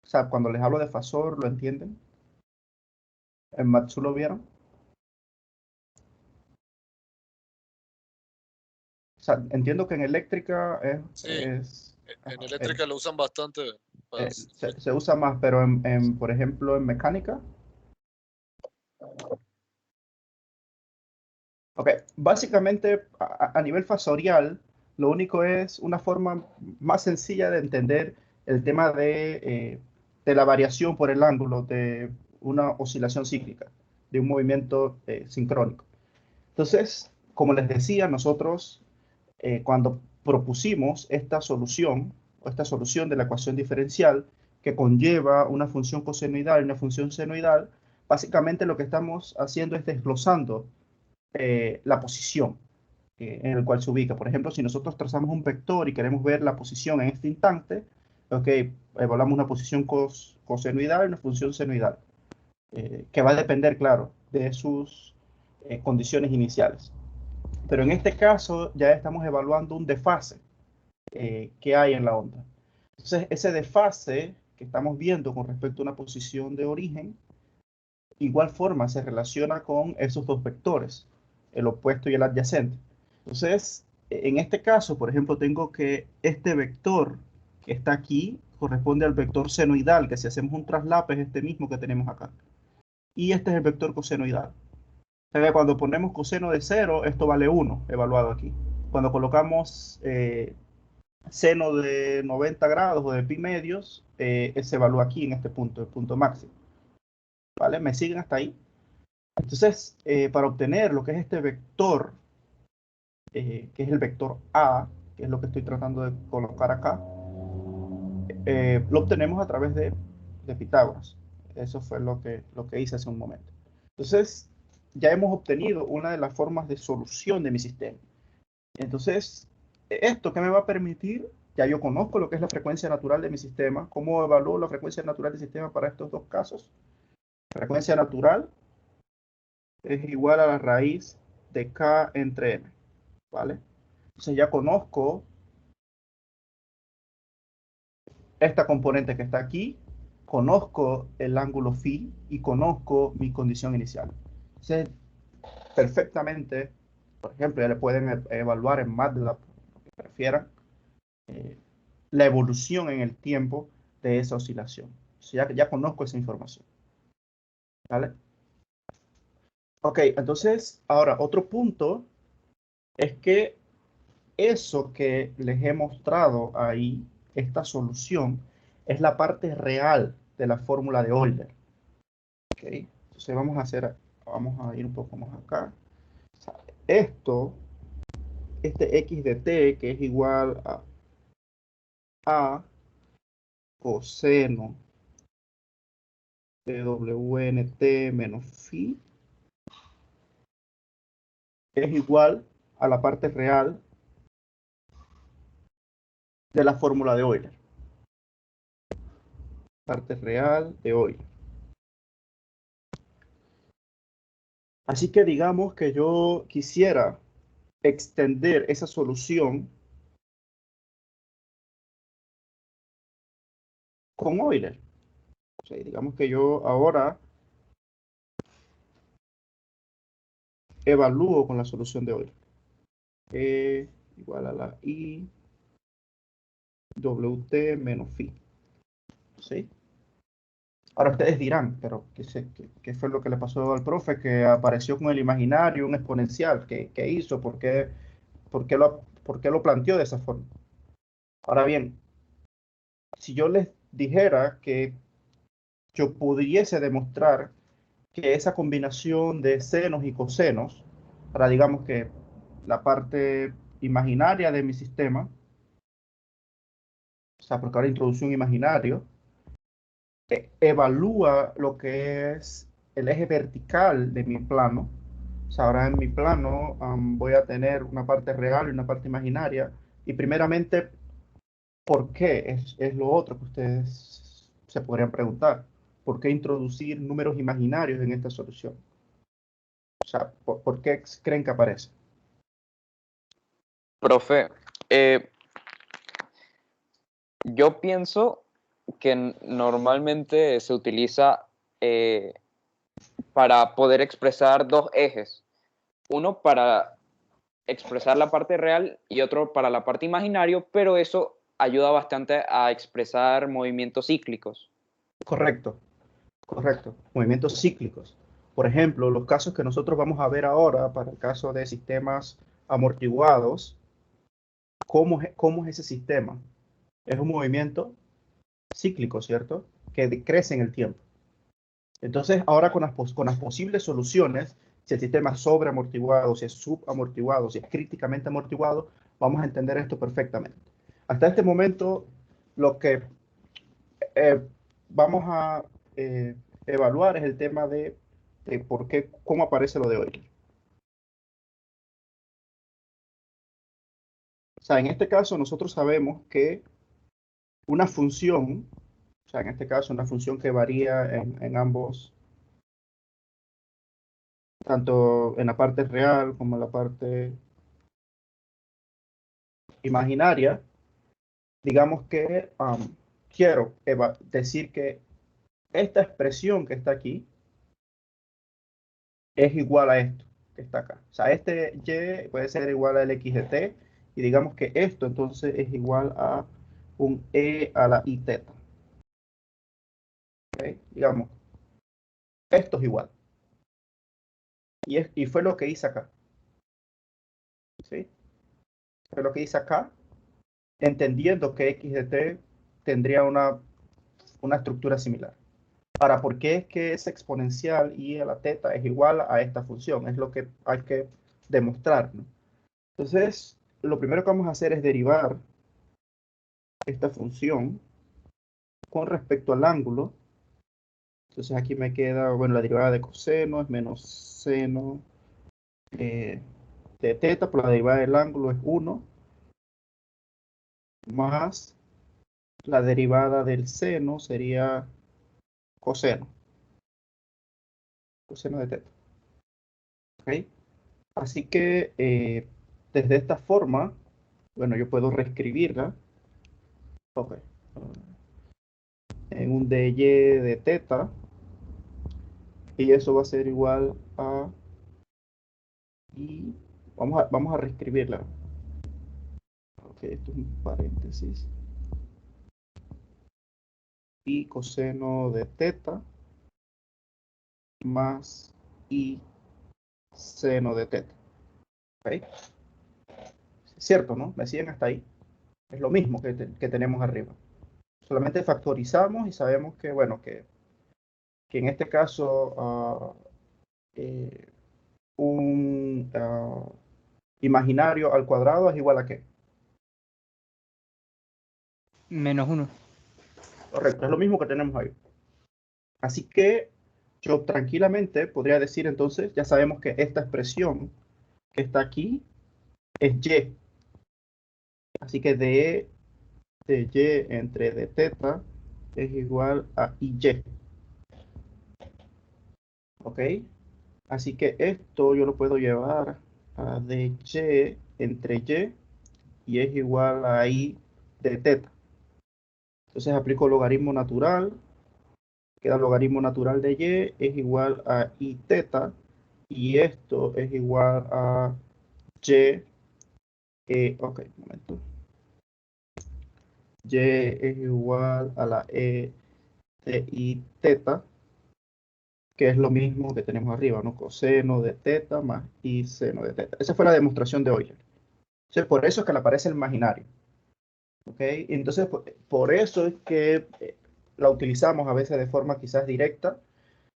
O sea, cuando les hablo de fasor, ¿lo entienden? ¿En Matsu lo vieron? O sea, entiendo que en eléctrica Sí, en ajá, eléctrica lo usan bastante. se usa más, pero por ejemplo, en mecánica. Ok, básicamente a nivel fasorial, lo único es una forma más sencilla de entender el tema de la variación por el ángulo de una oscilación cíclica, de un movimiento sincrónico. Entonces, como les decía, nosotros cuando propusimos esta solución, o esta solución de la ecuación diferencial, que conlleva una función cosenoidal y una función senoidal, básicamente lo que estamos haciendo es desglosando la posición en el cual se ubica. Por ejemplo, si nosotros trazamos un vector y queremos ver la posición en este instante, ok, evaluamos una posición cosenoidal y una función senoidal, que va a depender, claro, de sus condiciones iniciales. Pero en este caso ya estamos evaluando un desfase que hay en la onda. Entonces, ese desfase que estamos viendo con respecto a una posición de origen, igual forma se relaciona con esos dos vectores, el opuesto y el adyacente. Entonces, en este caso, por ejemplo, tengo que este vector que está aquí corresponde al vector senoidal, que si hacemos un traslape es este mismo que tenemos acá. Y este es el vector cosenoidal. O sea que cuando ponemos coseno de 0, esto vale 1, evaluado aquí. Cuando colocamos seno de 90 grados o de pi medios, se evalúa aquí en este punto, el punto máximo. ¿Vale? ¿Me siguen hasta ahí? Entonces, para obtener lo que es este vector, que es el vector A, que es lo que estoy tratando de colocar acá, lo obtenemos a través de Pitágoras. Eso fue lo que hice hace un momento. Entonces, ya hemos obtenido una de las formas de solución de mi sistema. Entonces, ¿esto qué me va a permitir? Ya yo conozco lo que es la frecuencia natural de mi sistema. ¿Cómo evalúo la frecuencia natural del sistema para estos dos casos? La frecuencia natural es igual a la raíz de K entre M, ¿vale? Entonces ya conozco esta componente que está aquí, conozco el ángulo phi y conozco mi condición inicial. Entonces, perfectamente, por ejemplo, ya le pueden evaluar en MATLAB, lo que prefieran, la evolución en el tiempo de esa oscilación. Entonces, ya conozco esa información, ¿vale? Ok, entonces, ahora, otro punto es que eso que les he mostrado ahí, esta solución, es la parte real de la fórmula de Euler. ¿Ok? Entonces vamos a ir un poco más acá. O sea, este x de t, que es igual a coseno de WNT menos phi, es igual a la parte real de la fórmula de Euler. Parte real de Euler. Así que digamos que yo quisiera extender esa solución con Euler. O sea, digamos que yo ahora evalúo con la solución de Euler. E igual a la I WT menos phi. ¿Sí? Ahora ustedes dirán, pero ¿qué fue lo que le pasó al profe? Que apareció con el imaginario, un exponencial. ¿Qué hizo? ¿Por qué lo planteó de esa forma? Ahora bien, si yo les dijera que yo pudiese demostrar que esa combinación de senos y cosenos, para digamos que la parte imaginaria de mi sistema, o sea, porque ahora introducí un imaginario, evalúa lo que es el eje vertical de mi plano. O sea, ahora en mi plano voy a tener una parte real y una parte imaginaria. Y primeramente, ¿por qué? Es lo otro que ustedes se podrían preguntar. ¿Por qué introducir números imaginarios en esta solución? O sea, ¿por qué creen que aparece? Profe, yo pienso que normalmente se utiliza para poder expresar dos ejes. Uno para expresar la parte real y otro para la parte imaginario, pero eso ayuda bastante a expresar movimientos cíclicos. Correcto, correcto. Movimientos cíclicos. Por ejemplo, los casos que nosotros vamos a ver ahora para el caso de sistemas amortiguados, ¿cómo es ese sistema? Es un movimiento cíclico, ¿cierto? Que decrece en el tiempo. Entonces, ahora con las posibles soluciones, si el sistema es sobreamortiguado, si es subamortiguado, si es críticamente amortiguado, vamos a entender esto perfectamente. Hasta este momento, lo que vamos a evaluar es el tema de cómo aparece lo de hoy. O sea, en este caso nosotros sabemos que una función, o sea, en este caso una función que varía en ambos tanto en la parte real como en la parte imaginaria, digamos que quiero decir que esta expresión que está aquí es igual a esto que está acá. O sea, este y puede ser igual al x de t, y digamos que esto entonces es igual a un e a la i teta. ¿Okay? Digamos, esto es igual. Y fue lo que hice acá. ¿Sí? Fue lo que hice acá, entendiendo que x de t tendría una estructura similar. Ahora, ¿por qué es que esa exponencial y a la teta es igual a esta función? Es lo que hay que demostrar, ¿no? Entonces, lo primero que vamos a hacer es derivar esta función con respecto al ángulo. Entonces aquí me queda, bueno, la derivada de coseno es menos seno de teta, por la derivada del ángulo es 1, más la derivada del seno sería coseno, coseno de teta. ¿Ok? Así que desde esta forma, bueno, yo puedo reescribirla. Ok. En un dy de teta, y eso va a ser igual a, y vamos a reescribirla. Ok, esto es un paréntesis. Y coseno de teta más y seno de teta. ¿Ok? Cierto, ¿no? ¿Me siguen hasta ahí? Es lo mismo que tenemos arriba. Solamente factorizamos y sabemos que, bueno, que en este caso eh, un imaginario al cuadrado es igual a ¿qué? -1. Correcto, es lo mismo que tenemos ahí. Así que yo tranquilamente podría decir entonces, ya sabemos que esta expresión que está aquí es y. Así que de y entre de teta es igual a y. ¿Ok? Así que esto yo lo puedo llevar a dy entre y es igual a i de teta. Entonces aplico logaritmo natural, queda logaritmo natural de y es igual a i teta, y esto es igual a y, ok, un momento. Y es igual a la e de i teta, que es lo mismo que tenemos arriba, ¿no? Coseno de teta más i seno de teta. Esa fue la demostración de Euler. Entonces, por eso es que le aparece el imaginario. ¿Ok? Entonces, por eso es que la utilizamos a veces de forma quizás directa,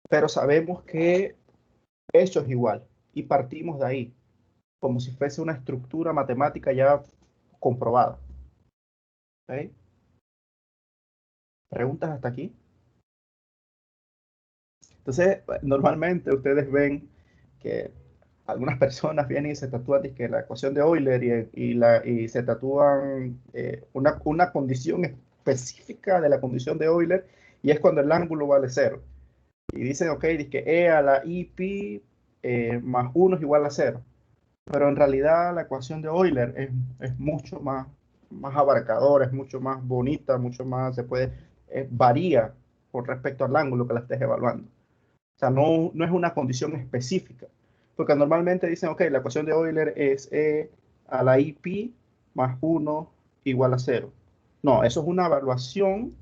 pero sabemos que eso es igual y partimos de ahí, como si fuese una estructura matemática ya comprobada. ¿Ok? ¿Preguntas hasta aquí? Entonces, normalmente ustedes ven que algunas personas vienen y se tatúan que la ecuación de Euler y se tatúan una condición específica de la condición de Euler, y es cuando el ángulo vale 0. Y dicen, ok, dice que E a la I pi más 1 es igual a 0. Pero en realidad la ecuación de Euler es mucho más abarcadora, es mucho más bonita, mucho más, varía con respecto al ángulo que la estés evaluando. O sea, no es una condición específica. Porque normalmente dicen, ok, la ecuación de Euler es E a la I pi más 1 igual a 0. No, eso es una evaluación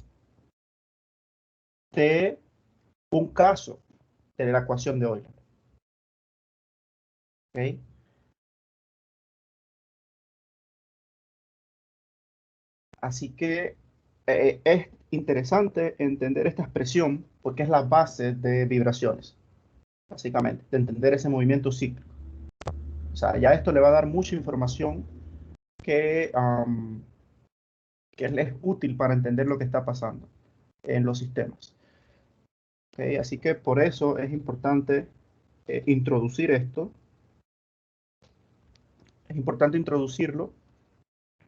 de un caso de la ecuación de Euler. ¿Ok? Así que es interesante entender esta expresión porque es la base de vibraciones, básicamente, de entender ese movimiento cíclico. O sea, ya esto le va a dar mucha información que, que es útil para entender lo que está pasando en los sistemas. ¿Okay? Así que por eso es importante introducir esto. Es importante introducirlo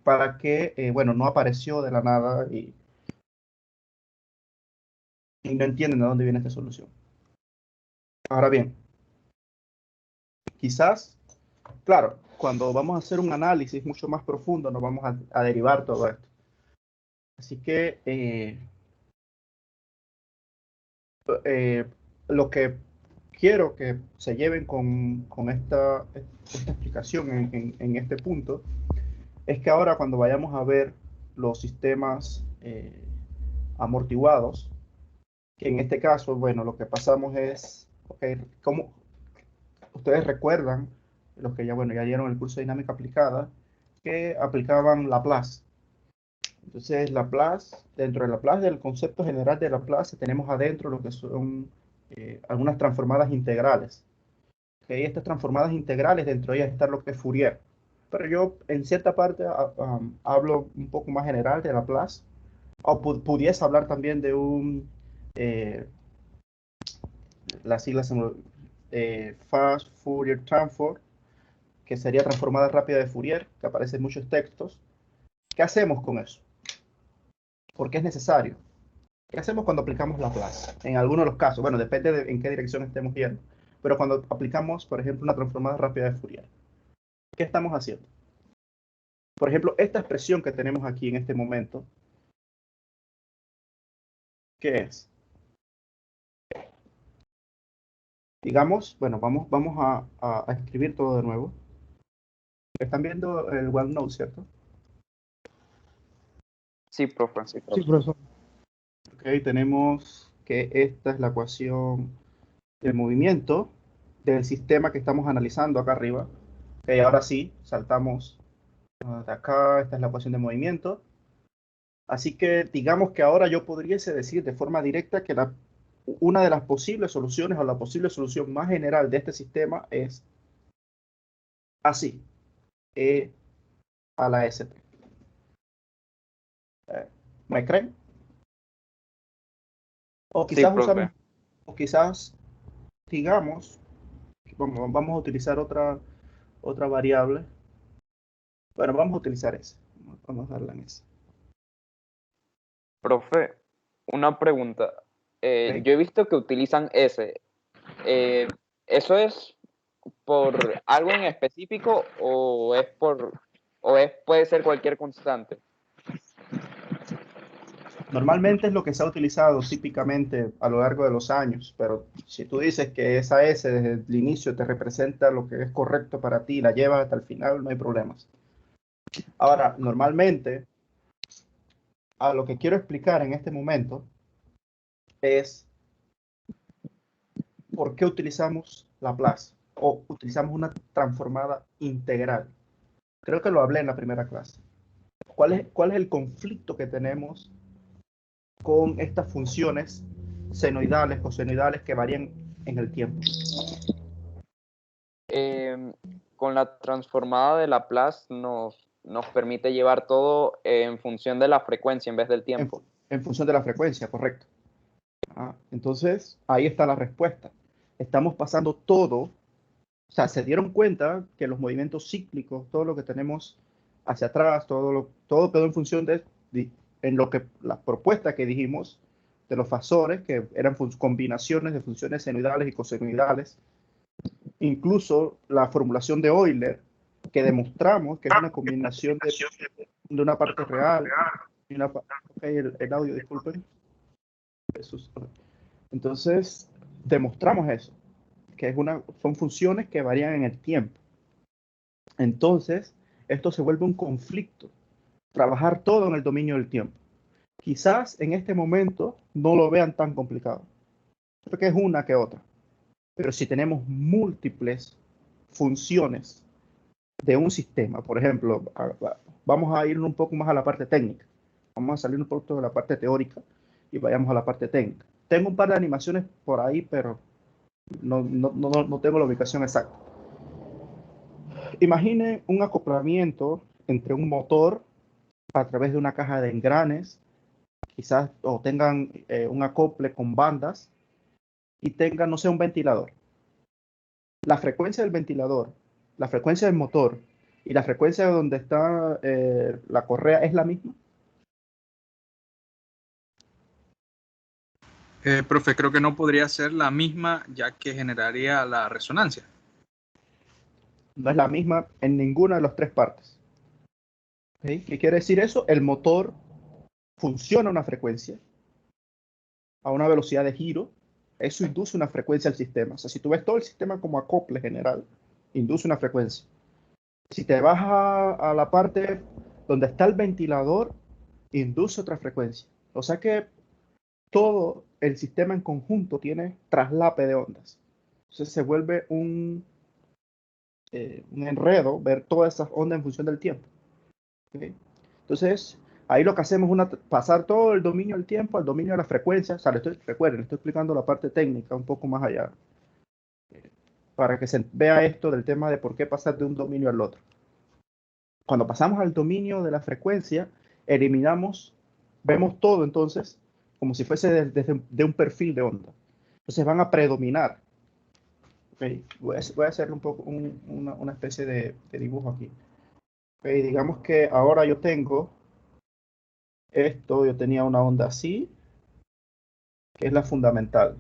para que, bueno, no apareció de la nada y no entienden de dónde viene esta solución. Ahora bien, Quizás, claro, cuando vamos a hacer un análisis mucho más profundo, nos vamos a derivar todo esto. Así que lo que quiero que se lleven con esta explicación en este punto es que ahora cuando vayamos a ver los sistemas amortiguados, que en este caso, bueno, lo que pasamos es, como ustedes recuerdan, los que ya, bueno, ya dieron el curso de dinámica aplicada, que aplicaban Laplace. Entonces, Laplace, dentro de Laplace, del concepto general de Laplace, tenemos adentro lo que son algunas transformadas integrales. Estas transformadas integrales, dentro de ellas está lo que es Fourier. Pero yo, en cierta parte, hablo un poco más general de Laplace. O pudiese hablar también de las siglas Fast Fourier Transform, que sería transformada rápida de Fourier, que aparece en muchos textos. ¿Qué hacemos con eso? ¿Por qué es necesario? ¿Qué hacemos cuando aplicamos Laplace? En algunos de los casos, bueno, depende de en qué dirección estemos yendo, pero cuando aplicamos, por ejemplo, una transformada rápida de Fourier, ¿qué estamos haciendo? Por ejemplo, esta expresión que tenemos aquí en este momento, ¿qué es? Digamos, bueno, vamos a escribir todo de nuevo. Están viendo el OneNote, ¿cierto? Sí, profe. Sí, profesor. Ok, tenemos que esta es la ecuación del movimiento del sistema que estamos analizando acá arriba. Ok, ahora sí, saltamos de acá, esta es la ecuación de movimiento. Así que digamos que ahora yo podría decir de forma directa que una de las posibles soluciones o la posible solución más general de este sistema es así, E a la ST. ¿Me creen? O Sí, quizás profe. o quizás digamos, vamos a utilizar otra variable. Bueno, vamos a utilizar esa. Vamos a darla en esa. Profe, una pregunta. ¿Ok? Yo he visto que utilizan S. ¿Eso es por algo en específico puede ser cualquier constante? Normalmente es lo que se ha utilizado típicamente a lo largo de los años, pero si tú dices que esa S desde el inicio te representa lo que es correcto para ti y la llevas hasta el final, no hay problemas. Ahora, normalmente, a lo que quiero explicar en este momento es por qué utilizamos Laplace o utilizamos una transformada integral. Creo que lo hablé en la primera clase. ¿Cuál es el conflicto que tenemos con estas funciones senoidales, cosenoidales que varían en el tiempo? Con la transformada de Laplace nos permite llevar todo en función de la frecuencia en vez del tiempo. En función de la frecuencia, correcto. Entonces, ahí está la respuesta. Estamos pasando todo, o sea, se dieron cuenta que los movimientos cíclicos, todo lo que tenemos hacia atrás, todo quedó en función en lo que la propuesta que dijimos de los fasores, que eran combinaciones de funciones senoidales y cosenoidales. Incluso la formulación de Euler, que demostramos que es una combinación de una parte real y una parte... Okay, el audio, disculpen. Entonces, demostramos eso, que son funciones que varían en el tiempo. Entonces, esto se vuelve un conflicto, trabajar todo en el dominio del tiempo. Quizás en este momento no lo vean tan complicado, porque es una que otra. Pero si tenemos múltiples funciones de un sistema, por ejemplo, vamos a ir un poco más a la parte técnica, vamos a salir un poco de la parte teórica y vayamos a la parte técnica. Tengo un par de animaciones por ahí, pero no tengo la ubicación exacta. Imagine un acoplamiento entre un motor a través de una caja de engranes, quizás o tengan un acople con bandas y tengan, no sé, un ventilador. La frecuencia del ventilador, la frecuencia del motor y la frecuencia donde está la correa es la misma. Profe, creo que no podría ser la misma ya que generaría la resonancia. No es la misma en ninguna de las tres partes. ¿Ok? ¿Qué quiere decir eso? El motor funciona a una frecuencia, a una velocidad de giro. Eso induce una frecuencia al sistema. O sea, si tú ves todo el sistema como acople general, induce una frecuencia. Si te vas a la parte donde está el ventilador, induce otra frecuencia. O sea que todo el sistema en conjunto tiene traslape de ondas. Entonces se vuelve un enredo ver todas esas ondas en función del tiempo. ¿Ok? Entonces, ahí lo que hacemos es pasar todo el dominio del tiempo al dominio de la frecuencia. O sea, recuerden, le estoy explicando la parte técnica un poco más allá, para que se vea esto del tema de por qué pasar de un dominio al otro. Cuando pasamos al dominio de la frecuencia, vemos todo entonces como si fuese de un perfil de onda. Entonces van a predominar. Okay. Voy a hacer un poco una especie de dibujo aquí. Okay. Digamos que ahora yo tengo esto, yo tenía una onda así, que es la fundamental.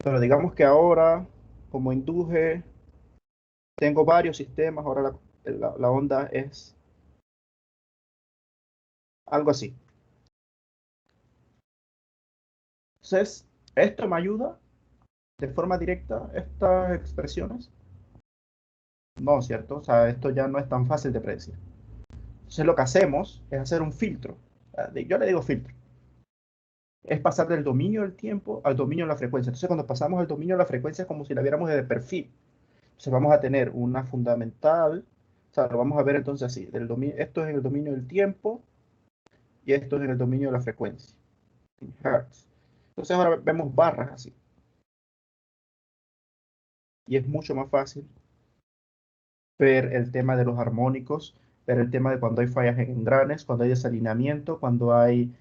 Pero digamos que ahora, como induje, tengo varios sistemas, ahora la onda es algo así. Entonces, esto me ayuda de forma directa estas expresiones. No, ¿cierto? O sea, esto ya no es tan fácil de predecir. Entonces, lo que hacemos es hacer un filtro. Yo le digo filtro. Es pasar del dominio del tiempo al dominio de la frecuencia. Entonces, cuando pasamos al dominio de la frecuencia es como si la viéramos de perfil. Entonces, vamos a tener una fundamental. O sea, lo vamos a ver entonces así. Esto es en el dominio del tiempo y esto es en el dominio de la frecuencia. En hertz. Entonces, ahora vemos barras así. Y es mucho más fácil ver el tema de los armónicos, ver el tema de cuando hay fallas en engranes, cuando hay desalineamiento, cuando hay...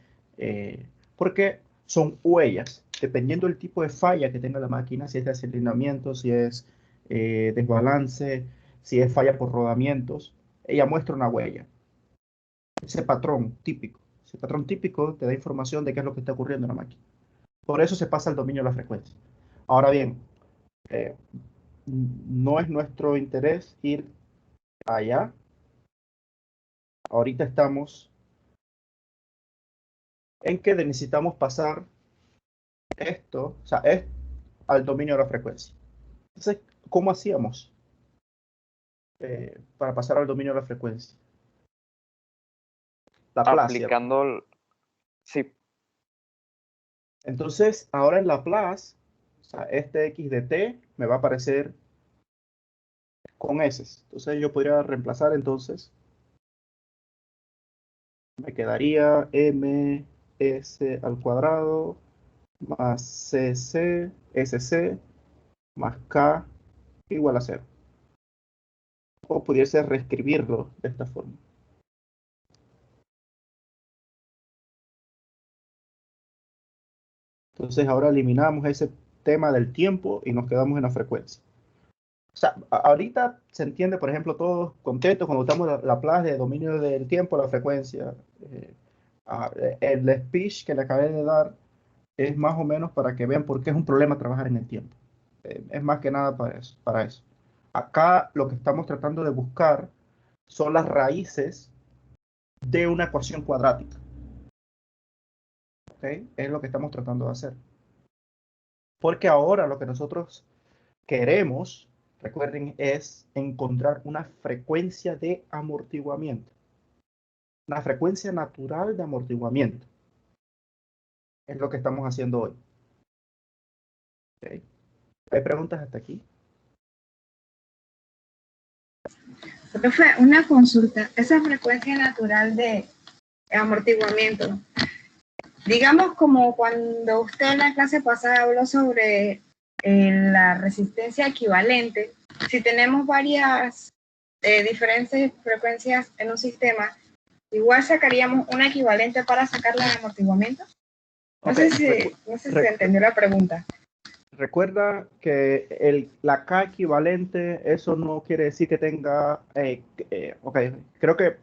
porque son huellas, dependiendo del tipo de falla que tenga la máquina, si es desalineamiento, si es desbalance, si es falla por rodamientos, ella muestra una huella. Ese patrón típico te da información de qué es lo que está ocurriendo en la máquina. Por eso se pasa al dominio de la frecuencia. Ahora bien, eh, no es nuestro interés ir allá. Ahorita estamos en que necesitamos pasar esto, o sea, al dominio de la frecuencia. Entonces, ¿cómo hacíamos para pasar al dominio de la frecuencia? Laplace, ¿cierto? Aplicando, sí, Entonces, ahora en Laplace, o sea, este x de t me va a aparecer con s. Entonces, yo podría reemplazar entonces, me quedaría ms al cuadrado más cc, sc, más k igual a 0. O pudiese reescribirlo de esta forma. Entonces ahora eliminamos ese tema del tiempo y nos quedamos en la frecuencia. O sea, ahorita se entiende, por ejemplo, todos contentos cuando usamos la plaza de dominio del tiempo, la frecuencia. El speech que le acabé de dar es más o menos para que vean por qué es un problema trabajar en el tiempo. Es más que nada para eso, para eso. Acá lo que estamos tratando de buscar son las raíces de una ecuación cuadrática. ¿Okay? Es lo que estamos tratando de hacer. Porque ahora lo que nosotros queremos, recuerden, es encontrar una frecuencia de amortiguamiento. Una frecuencia natural de amortiguamiento. Es lo que estamos haciendo hoy. ¿Okay? ¿Hay preguntas hasta aquí? Profe, una consulta. Esa frecuencia natural de amortiguamiento, digamos como cuando usted en la clase pasada habló sobre la resistencia equivalente, si tenemos varias diferentes frecuencias en un sistema, igual sacaríamos una equivalente para sacarla de amortiguamiento. No sé si se entendió la pregunta. Recuerda que la K equivalente, eso no quiere decir que tenga... ok, creo que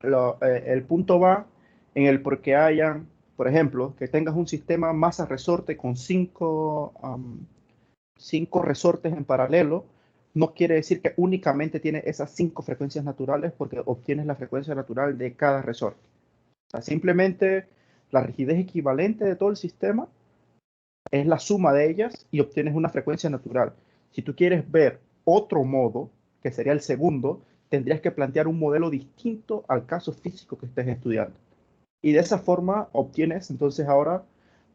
el punto va en el porque hayan, por ejemplo, que tengas un sistema masa-resorte con cinco resortes en paralelo, no quiere decir que únicamente tiene esas 5 frecuencias naturales porque obtienes la frecuencia natural de cada resorte. O sea, simplemente la rigidez equivalente de todo el sistema es la suma de ellas y obtienes una frecuencia natural. Si tú quieres ver otro modo, que sería el segundo, tendrías que plantear un modelo distinto al caso físico que estés estudiando. Y de esa forma obtienes entonces ahora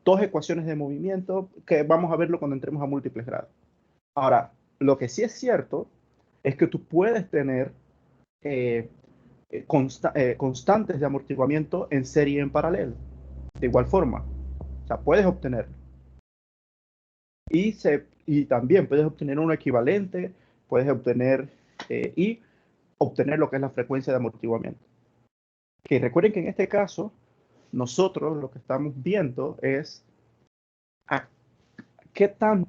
2 ecuaciones de movimiento que vamos a verlo cuando entremos a múltiples grados. Ahora, lo que sí es cierto es que tú puedes tener constantes de amortiguamiento en serie y en paralelo. De igual forma, o sea, puedes obtenerlo. Y también puedes obtener uno equivalente, puedes obtener y obtener lo que es la frecuencia de amortiguamiento. Que recuerden que en este caso, nosotros lo que estamos viendo es a qué tan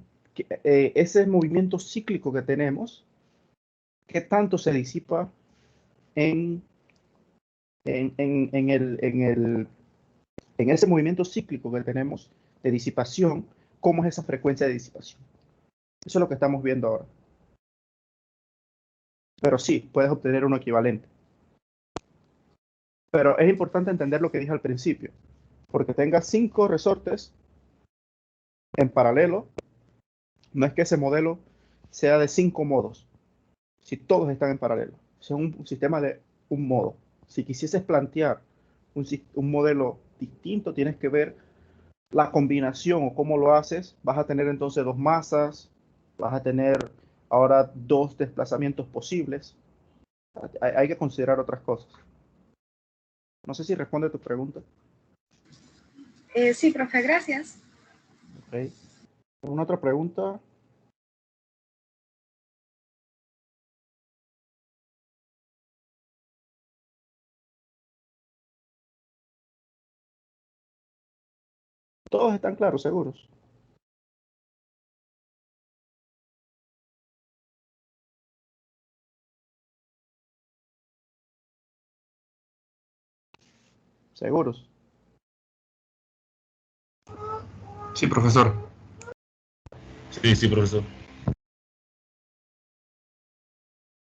ese movimiento cíclico que tenemos, qué tanto se disipa en ese movimiento cíclico que tenemos de disipación, cómo es esa frecuencia de disipación. Eso es lo que estamos viendo ahora. Pero sí, puedes obtener uno equivalente. Pero es importante entender lo que dije al principio. Porque tengas 5 resortes en paralelo, no es que ese modelo sea de 5 modos. Si todos están en paralelo. Es un sistema de un modo. Si quisieses plantear un modelo distinto, tienes que ver la combinación o cómo lo haces. Vas a tener entonces 2 masas, vas a tener ahora 2 desplazamientos posibles. Hay que considerar otras cosas. No sé si responde a tu pregunta. Sí, profe, gracias. Okay. ¿Alguna otra pregunta? Todos están claros, seguros. Seguros. Sí, profesor. Sí, sí, profesor.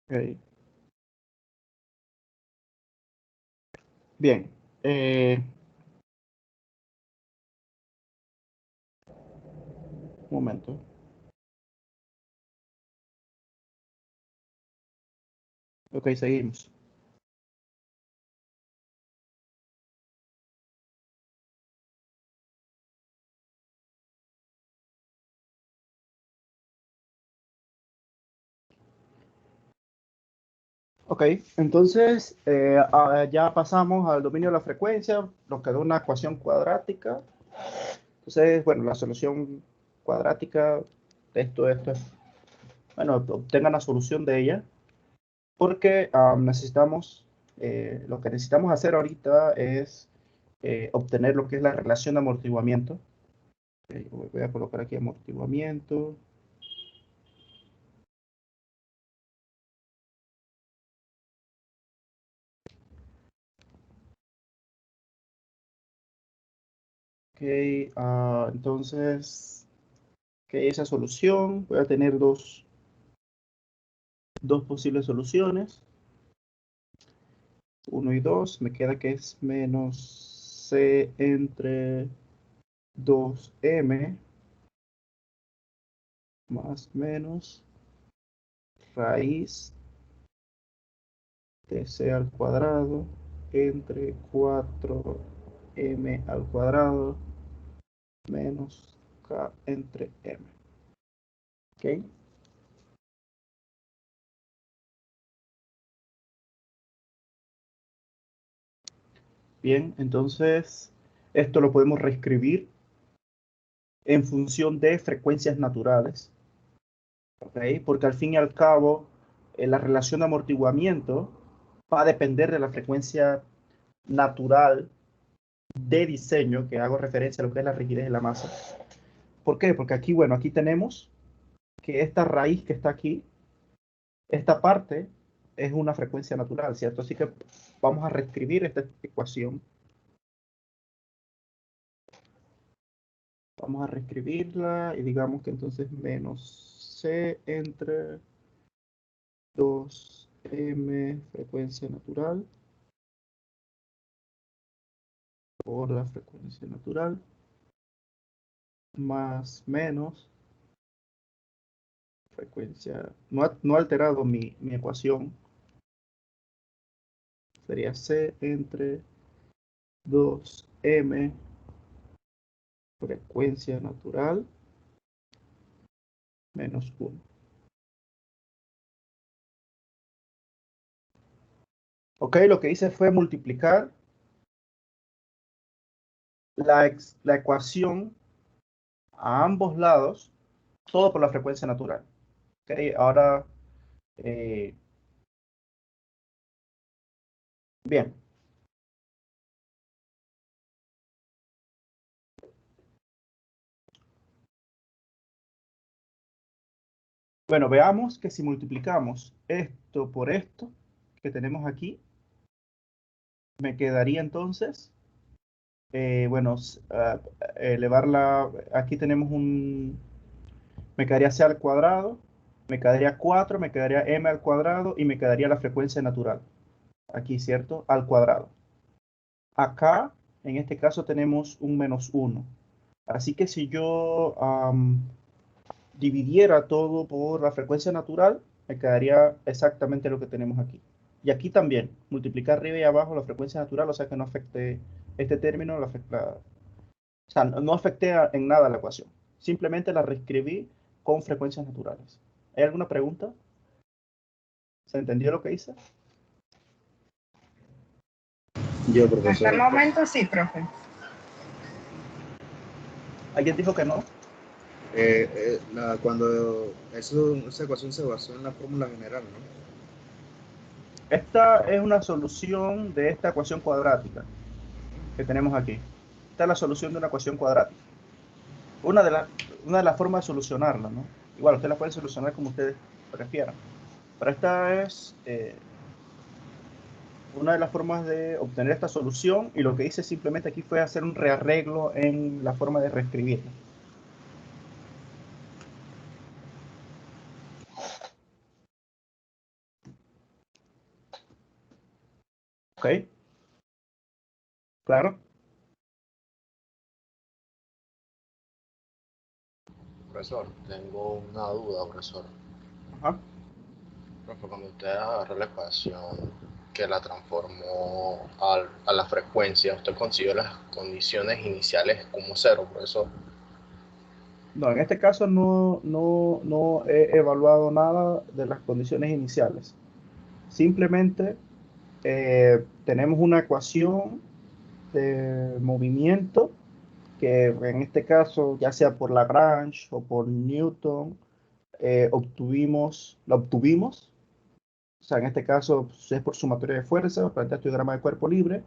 Okay. Bien. Un momento. Ok, seguimos. Ok, entonces ya pasamos al dominio de la frecuencia, nos quedó una ecuación cuadrática. Entonces, bueno, la solución cuadrática de esto es, bueno, obtengan la solución de ella, porque lo que necesitamos hacer ahorita es obtener lo que es la relación de amortiguamiento. Okay, voy a colocar aquí amortiguamiento. Ok, entonces, esa solución, voy a tener dos posibles soluciones. 1 y 2, me queda que es menos C entre 2M más menos raíz de C al cuadrado entre 4M al cuadrado menos K entre M. ¿Ok? Bien, entonces esto lo podemos reescribir en función de frecuencias naturales. ¿Ok? Porque al fin y al cabo, la relación de amortiguamiento va a depender de la frecuencia natural de diseño, que hago referencia a lo que es la rigidez de la masa. ¿Por qué? Porque aquí, bueno, aquí tenemos que esta raíz que está aquí, esta parte es una frecuencia natural, ¿cierto? Así que vamos a reescribir esta ecuación. Vamos a reescribirla y digamos que entonces menos C entre 2m frecuencia natural por la frecuencia natural más menos frecuencia, no ha alterado mi ecuación, sería C entre 2m frecuencia natural menos 1. Ok, lo que hice fue multiplicar la ecuación a ambos lados, todo por la frecuencia natural. Ok, ahora, bien. Bueno, veamos que si multiplicamos esto por esto que tenemos aquí, me quedaría entonces, bueno, elevarla, aquí tenemos me quedaría c al cuadrado, me quedaría 4, me quedaría m al cuadrado y me quedaría la frecuencia natural. Aquí, ¿cierto? Al cuadrado. Acá, en este caso, tenemos un menos 1. Así que si yo dividiera todo por la frecuencia natural, me quedaría exactamente lo que tenemos aquí. Y aquí también, multiplicar arriba y abajo la frecuencia natural, o sea que no afecte este término, o sea, no afecté en nada la ecuación. Simplemente la reescribí con frecuencias naturales. ¿Hay alguna pregunta? ¿Se entendió lo que hice? Yo, Hasta profesor, el momento sí, profe. ¿Alguien dijo que no? cuando esa ecuación se basó en la fórmula general, ¿no? Esta es una solución de esta ecuación cuadrática que tenemos aquí. Esta es la solución de una ecuación cuadrática. Una de las formas de solucionarla, ¿no? Igual, ustedes la pueden solucionar como ustedes prefieran. Pero esta es una de las formas de obtener esta solución, y lo que hice simplemente aquí fue hacer un rearreglo en la forma de reescribirla. ¿Ok? ¿Claro? Profesor, tengo una duda, profesor. Ajá. Profe, cuando usted agarró la ecuación que la transformó a la frecuencia, usted consiguió las condiciones iniciales como cero, profesor. No, en este caso no he evaluado nada de las condiciones iniciales. Simplemente tenemos una ecuación de movimiento que en este caso, ya sea por Lagrange o por Newton, la obtuvimos. O sea, en este caso pues, es por sumatoria de fuerzas, plantea este diagrama de cuerpo libre.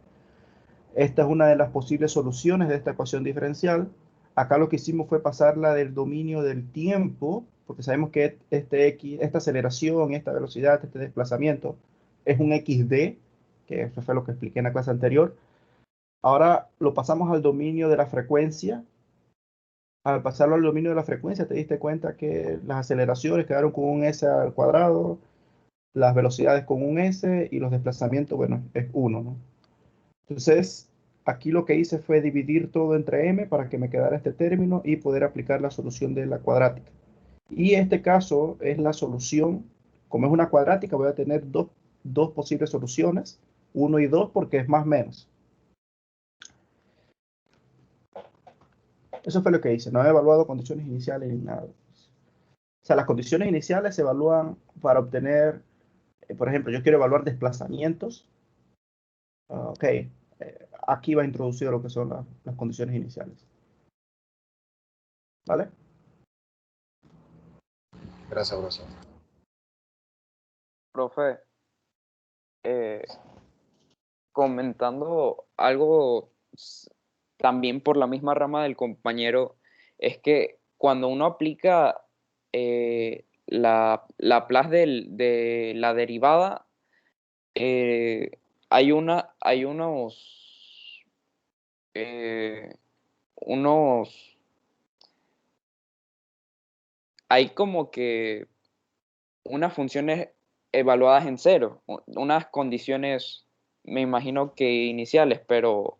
Esta es una de las posibles soluciones de esta ecuación diferencial. Acá lo que hicimos fue pasarla del dominio del tiempo, porque sabemos que esta aceleración, esta velocidad, este desplazamiento es un xd, que eso fue lo que expliqué en la clase anterior. Ahora lo pasamos al dominio de la frecuencia. Al pasarlo al dominio de la frecuencia, te diste cuenta que las aceleraciones quedaron con un s al cuadrado, las velocidades con un s y los desplazamientos, bueno, es 1, ¿no? Entonces, aquí lo que hice fue dividir todo entre m para que me quedara este término y poder aplicar la solución de la cuadrática. Y este caso es la solución, como es una cuadrática, voy a tener dos posibles soluciones, 1 y 2, porque es más menos. Eso fue lo que hice, no he evaluado condiciones iniciales ni nada. O sea, las condiciones iniciales se evalúan para obtener, por ejemplo, yo quiero evaluar desplazamientos. Ok, aquí va introducido lo que son las condiciones iniciales. ¿Vale? Gracias, profesor. Profe, eh, comentando algo también por la misma rama del compañero, es que cuando uno aplica la Laplace de la derivada, hay eh, unos, hay como que unas funciones evaluadas en cero, unas condiciones, me imagino que iniciales, pero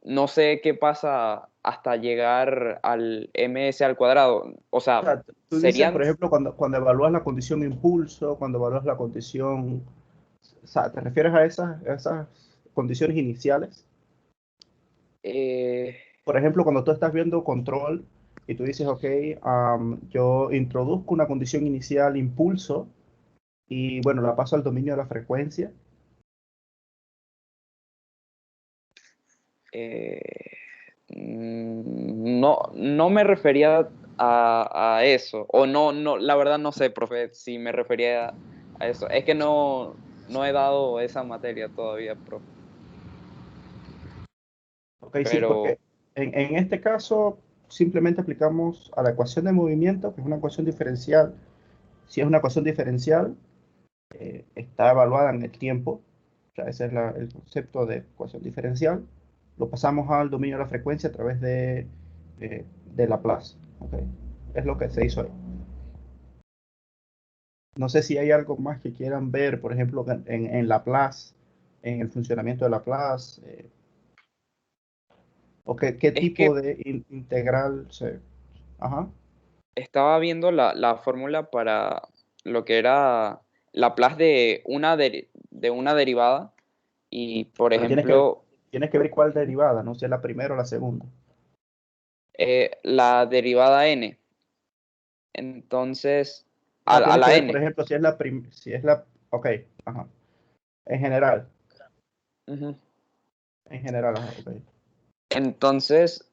no sé qué pasa hasta llegar al ms al cuadrado. O O sea, sea, tú dices, por serían, ejemplo, cuando evalúas la condición impulso, cuando evalúas la condición, o sea, ¿te refieres a esas condiciones iniciales? eh, Por ejemplo, cuando tú estás viendo control y tú dices, ok, yo introduzco una condición inicial impulso y bueno, la paso al dominio de la frecuencia. no me refería a eso, o no, la verdad no sé, profe, si me refería a eso. Es que no he dado esa materia todavía, profe. Ok, sí, Pero porque en este caso simplemente aplicamos a la ecuación de movimiento, que es una ecuación diferencial. Si es una ecuación diferencial, está evaluada en el tiempo. O sea, ese es el concepto de ecuación diferencial. Lo pasamos al dominio de la frecuencia a través de Laplace. ¿Ok? Es lo que se hizo ahí. No sé si hay algo más que quieran ver, por ejemplo, en Laplace, en el funcionamiento de Laplace, o qué es tipo que de integral se... Ajá. estaba viendo la fórmula para lo que era Laplace de una derivada y, por Pero ejemplo, tienes que ver cuál derivada, no si es la primera o la segunda. la derivada n. Entonces, No, a tienes que la ver, por n. ejemplo, si es la, ok, ajá, en general, Ujú. ajá, ok. Entonces,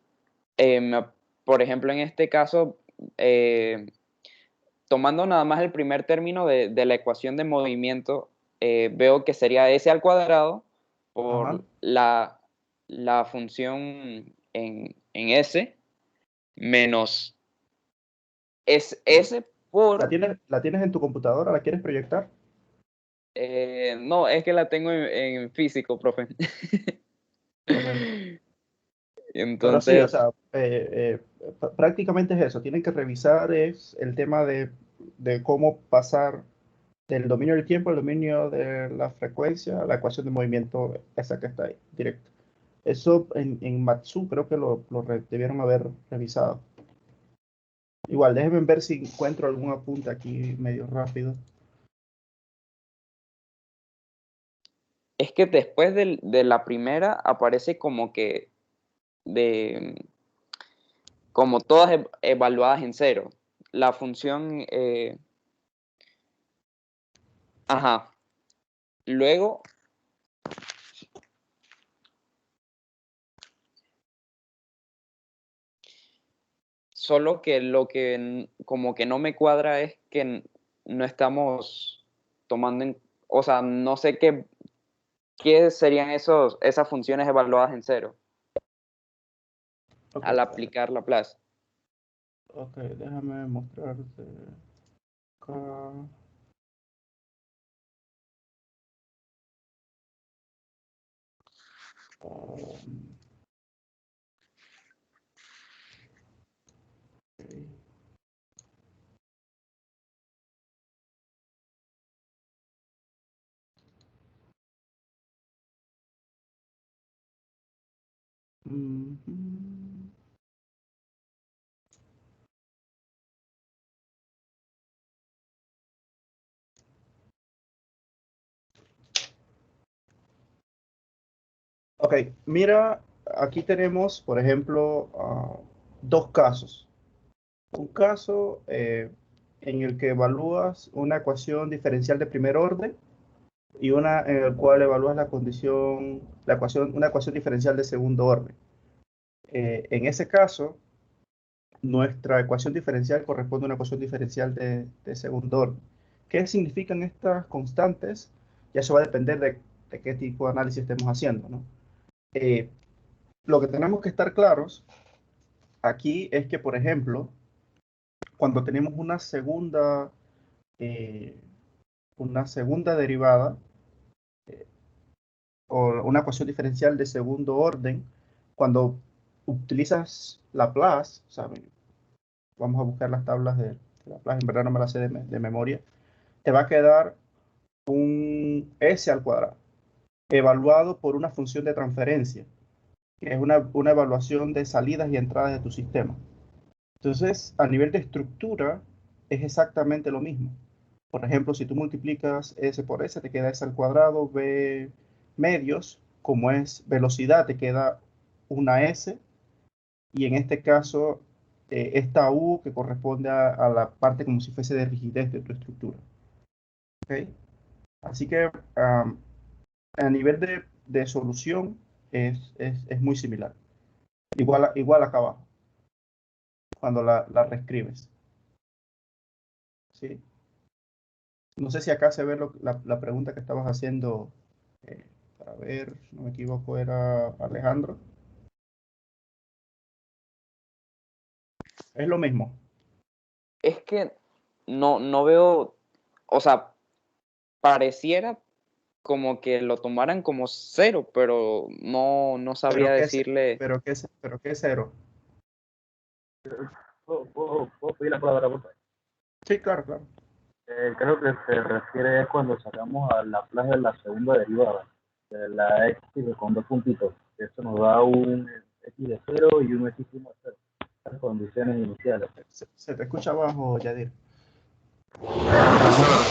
por ejemplo, en este caso, tomando nada más el primer término de la ecuación de movimiento, veo que sería s al cuadrado Ajá. por la función en s menos es s ¿La por... tienes en tu computadora? ¿La quieres proyectar? no, es que la tengo en físico, profe. Ok. Pero sí, o Entonces, sea, prácticamente es eso. Tienen que revisar es el tema de cómo pasar del dominio del tiempo al dominio de la frecuencia, a la ecuación de movimiento, esa que está ahí, directo. Eso en Matsu creo que debieron haber revisado. Igual, déjenme ver si encuentro algún apunte aquí medio rápido. es que después de la primera aparece como que de como todas evaluadas en cero. La función, ajá. Luego, solo que lo que como que no me cuadra es que no estamos tomando o sea, no sé qué serían esas funciones evaluadas en cero Ok, al aplicar Laplace. ok, déjame mostrarte acá. Um, ok. Ujú. Ok, mira, aquí tenemos, por ejemplo, dos casos. Un caso en el que evalúas una ecuación diferencial de primer orden y una en el cual evalúas una ecuación diferencial de segundo orden. En ese caso, nuestra ecuación diferencial corresponde a una ecuación diferencial de segundo orden. ¿Qué significan estas constantes? Ya eso va a depender de qué tipo de análisis estemos haciendo, ¿no? Eh, lo que tenemos que estar claros aquí es que, por ejemplo, cuando tenemos eh, una segunda derivada o una ecuación diferencial de segundo orden, cuando utilizas Laplace, ¿saben? Vamos a buscar las tablas Laplace, en verdad no me la sé de memoria, te va a quedar un S al cuadrado, evaluado por una función de transferencia, que es una evaluación de salidas y entradas de tu sistema. Entonces, a nivel de estructura, es exactamente lo mismo. Por ejemplo, si tú multiplicas S por S, te queda S al cuadrado, B medios, como es velocidad, te queda una S, y en este caso, esta U que corresponde a la parte como si fuese de rigidez de tu estructura. ¿Ok? Así que a nivel de solución es muy similar. Igual acá abajo, cuando la reescribes. ¿Sí? No sé si acá se ve la pregunta que estabas haciendo. Para ver, si no me equivoco, era Alejandro. Es lo mismo. Es que no veo, o sea, pareciera como que lo tomaran como 0, pero no sabría decirle. ¿Pero qué es 0? ¿Puedo pedir la palabra, por favor? Sí, claro. Creo que se refiere cuando sacamos a Laplace de la segunda derivada, de la x con dos puntitos. Eso nos da un x de 0 y un x de 0. Las condiciones iniciales. Se te escucha abajo, Yadir. Profesor,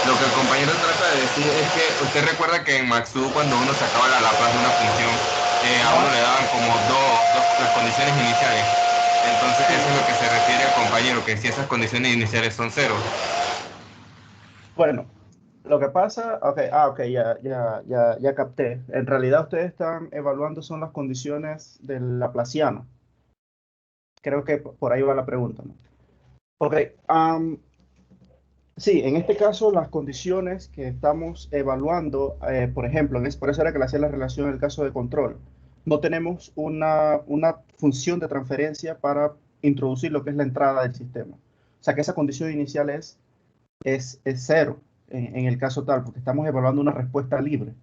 lo que el compañero trata de decir es que usted recuerda que en Maxu, cuando uno sacaba la Laplace de una función, a uno le daban como las condiciones iniciales. Entonces eso es lo que se refiere al compañero, que si esas condiciones iniciales son 0. Bueno, lo que pasa, ok, ya capté. En realidad ustedes están evaluando son las condiciones del laplaciano. Creo que por ahí va la pregunta, ¿no? Ok, sí, en este caso las condiciones que estamos evaluando, por ejemplo, por eso era que le hacía la relación en el caso de control. No tenemos una función de transferencia para introducir lo que es la entrada del sistema. O sea que esa condición inicial es 0 en el caso tal, porque estamos evaluando una respuesta libre.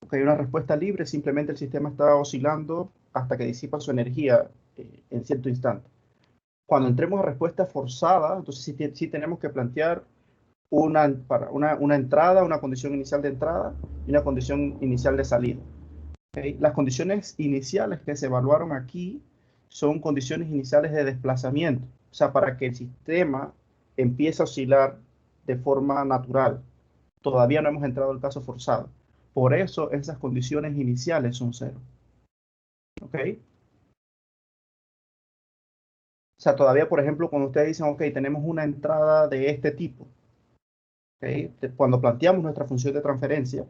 Okay, una respuesta libre, simplemente el sistema está oscilando hasta que disipa su energía en cierto instante. Cuando entremos a respuesta forzada, entonces sí tenemos que plantear una entrada, una condición inicial de entrada y una condición inicial de salida. ¿Okay? Las condiciones iniciales que se evaluaron aquí son condiciones iniciales de desplazamiento, o sea, para que el sistema empiece a oscilar de forma natural. Todavía no hemos entrado al caso forzado. Por eso esas condiciones iniciales son 0. ¿Ok? O sea, todavía, por ejemplo, cuando ustedes dicen, ok, tenemos una entrada de este tipo, ¿okay? Cuando planteamos nuestra función de transferencia,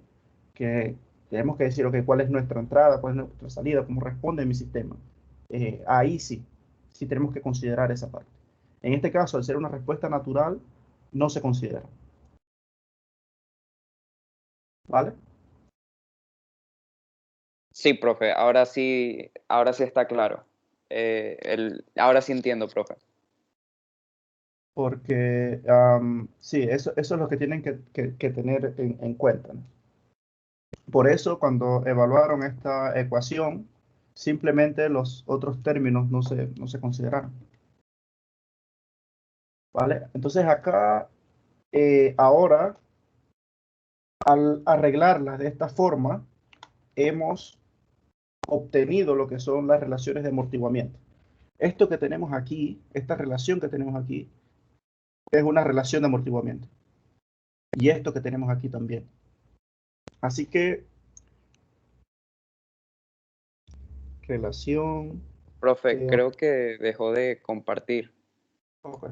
que tenemos que decir, ok, cuál es nuestra entrada, cuál es nuestra salida, cómo responde mi sistema. Ahí sí tenemos que considerar esa parte. En este caso, al ser una respuesta natural, no se considera. ¿Vale? Sí, profe, ahora sí está claro. Ahora sí entiendo, profe. Porque sí, eso es lo que tienen que tener en cuenta, ¿no? Por eso, cuando evaluaron esta ecuación, simplemente los otros términos no se consideraron. ¿Vale? Entonces acá, ahora, al arreglarla de esta forma, hemos obtenido lo que son las relaciones de amortiguamiento. Esto que tenemos aquí, esta relación que tenemos aquí, es una relación de amortiguamiento. Y esto que tenemos aquí también. Así que, relación Profe, de... creo que dejó de compartir. Okay.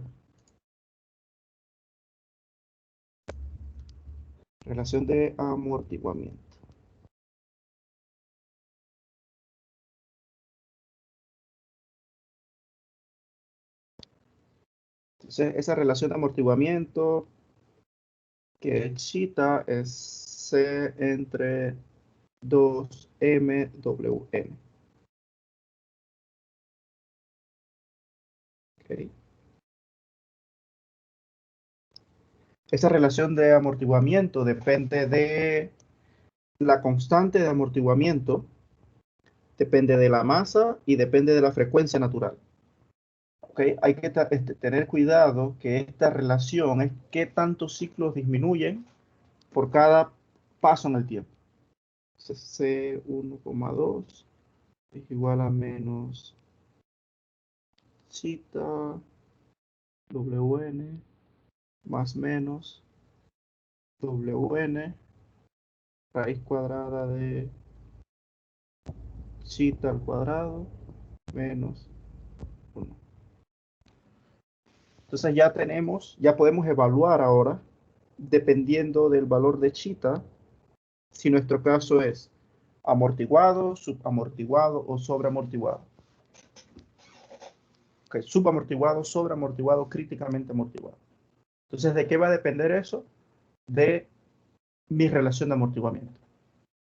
Relación de amortiguamiento. Entonces, esa relación de amortiguamiento que excita es C entre 2MWN. Okay. Esa relación de amortiguamiento depende de la constante de amortiguamiento, depende de la masa y depende de la frecuencia natural. ¿ok? Hay que tener cuidado que esta relación es qué tantos ciclos disminuyen por cada paso en el tiempo. C1,2 es igual a menos zeta wn más menos wn raíz cuadrada de zeta al cuadrado menos 1. Entonces ya podemos evaluar ahora, dependiendo del valor de zeta, si nuestro caso es amortiguado, subamortiguado o sobreamortiguado. Okay, subamortiguado, sobreamortiguado, críticamente amortiguado. Entonces, ¿de qué va a depender eso? De mi relación de amortiguamiento.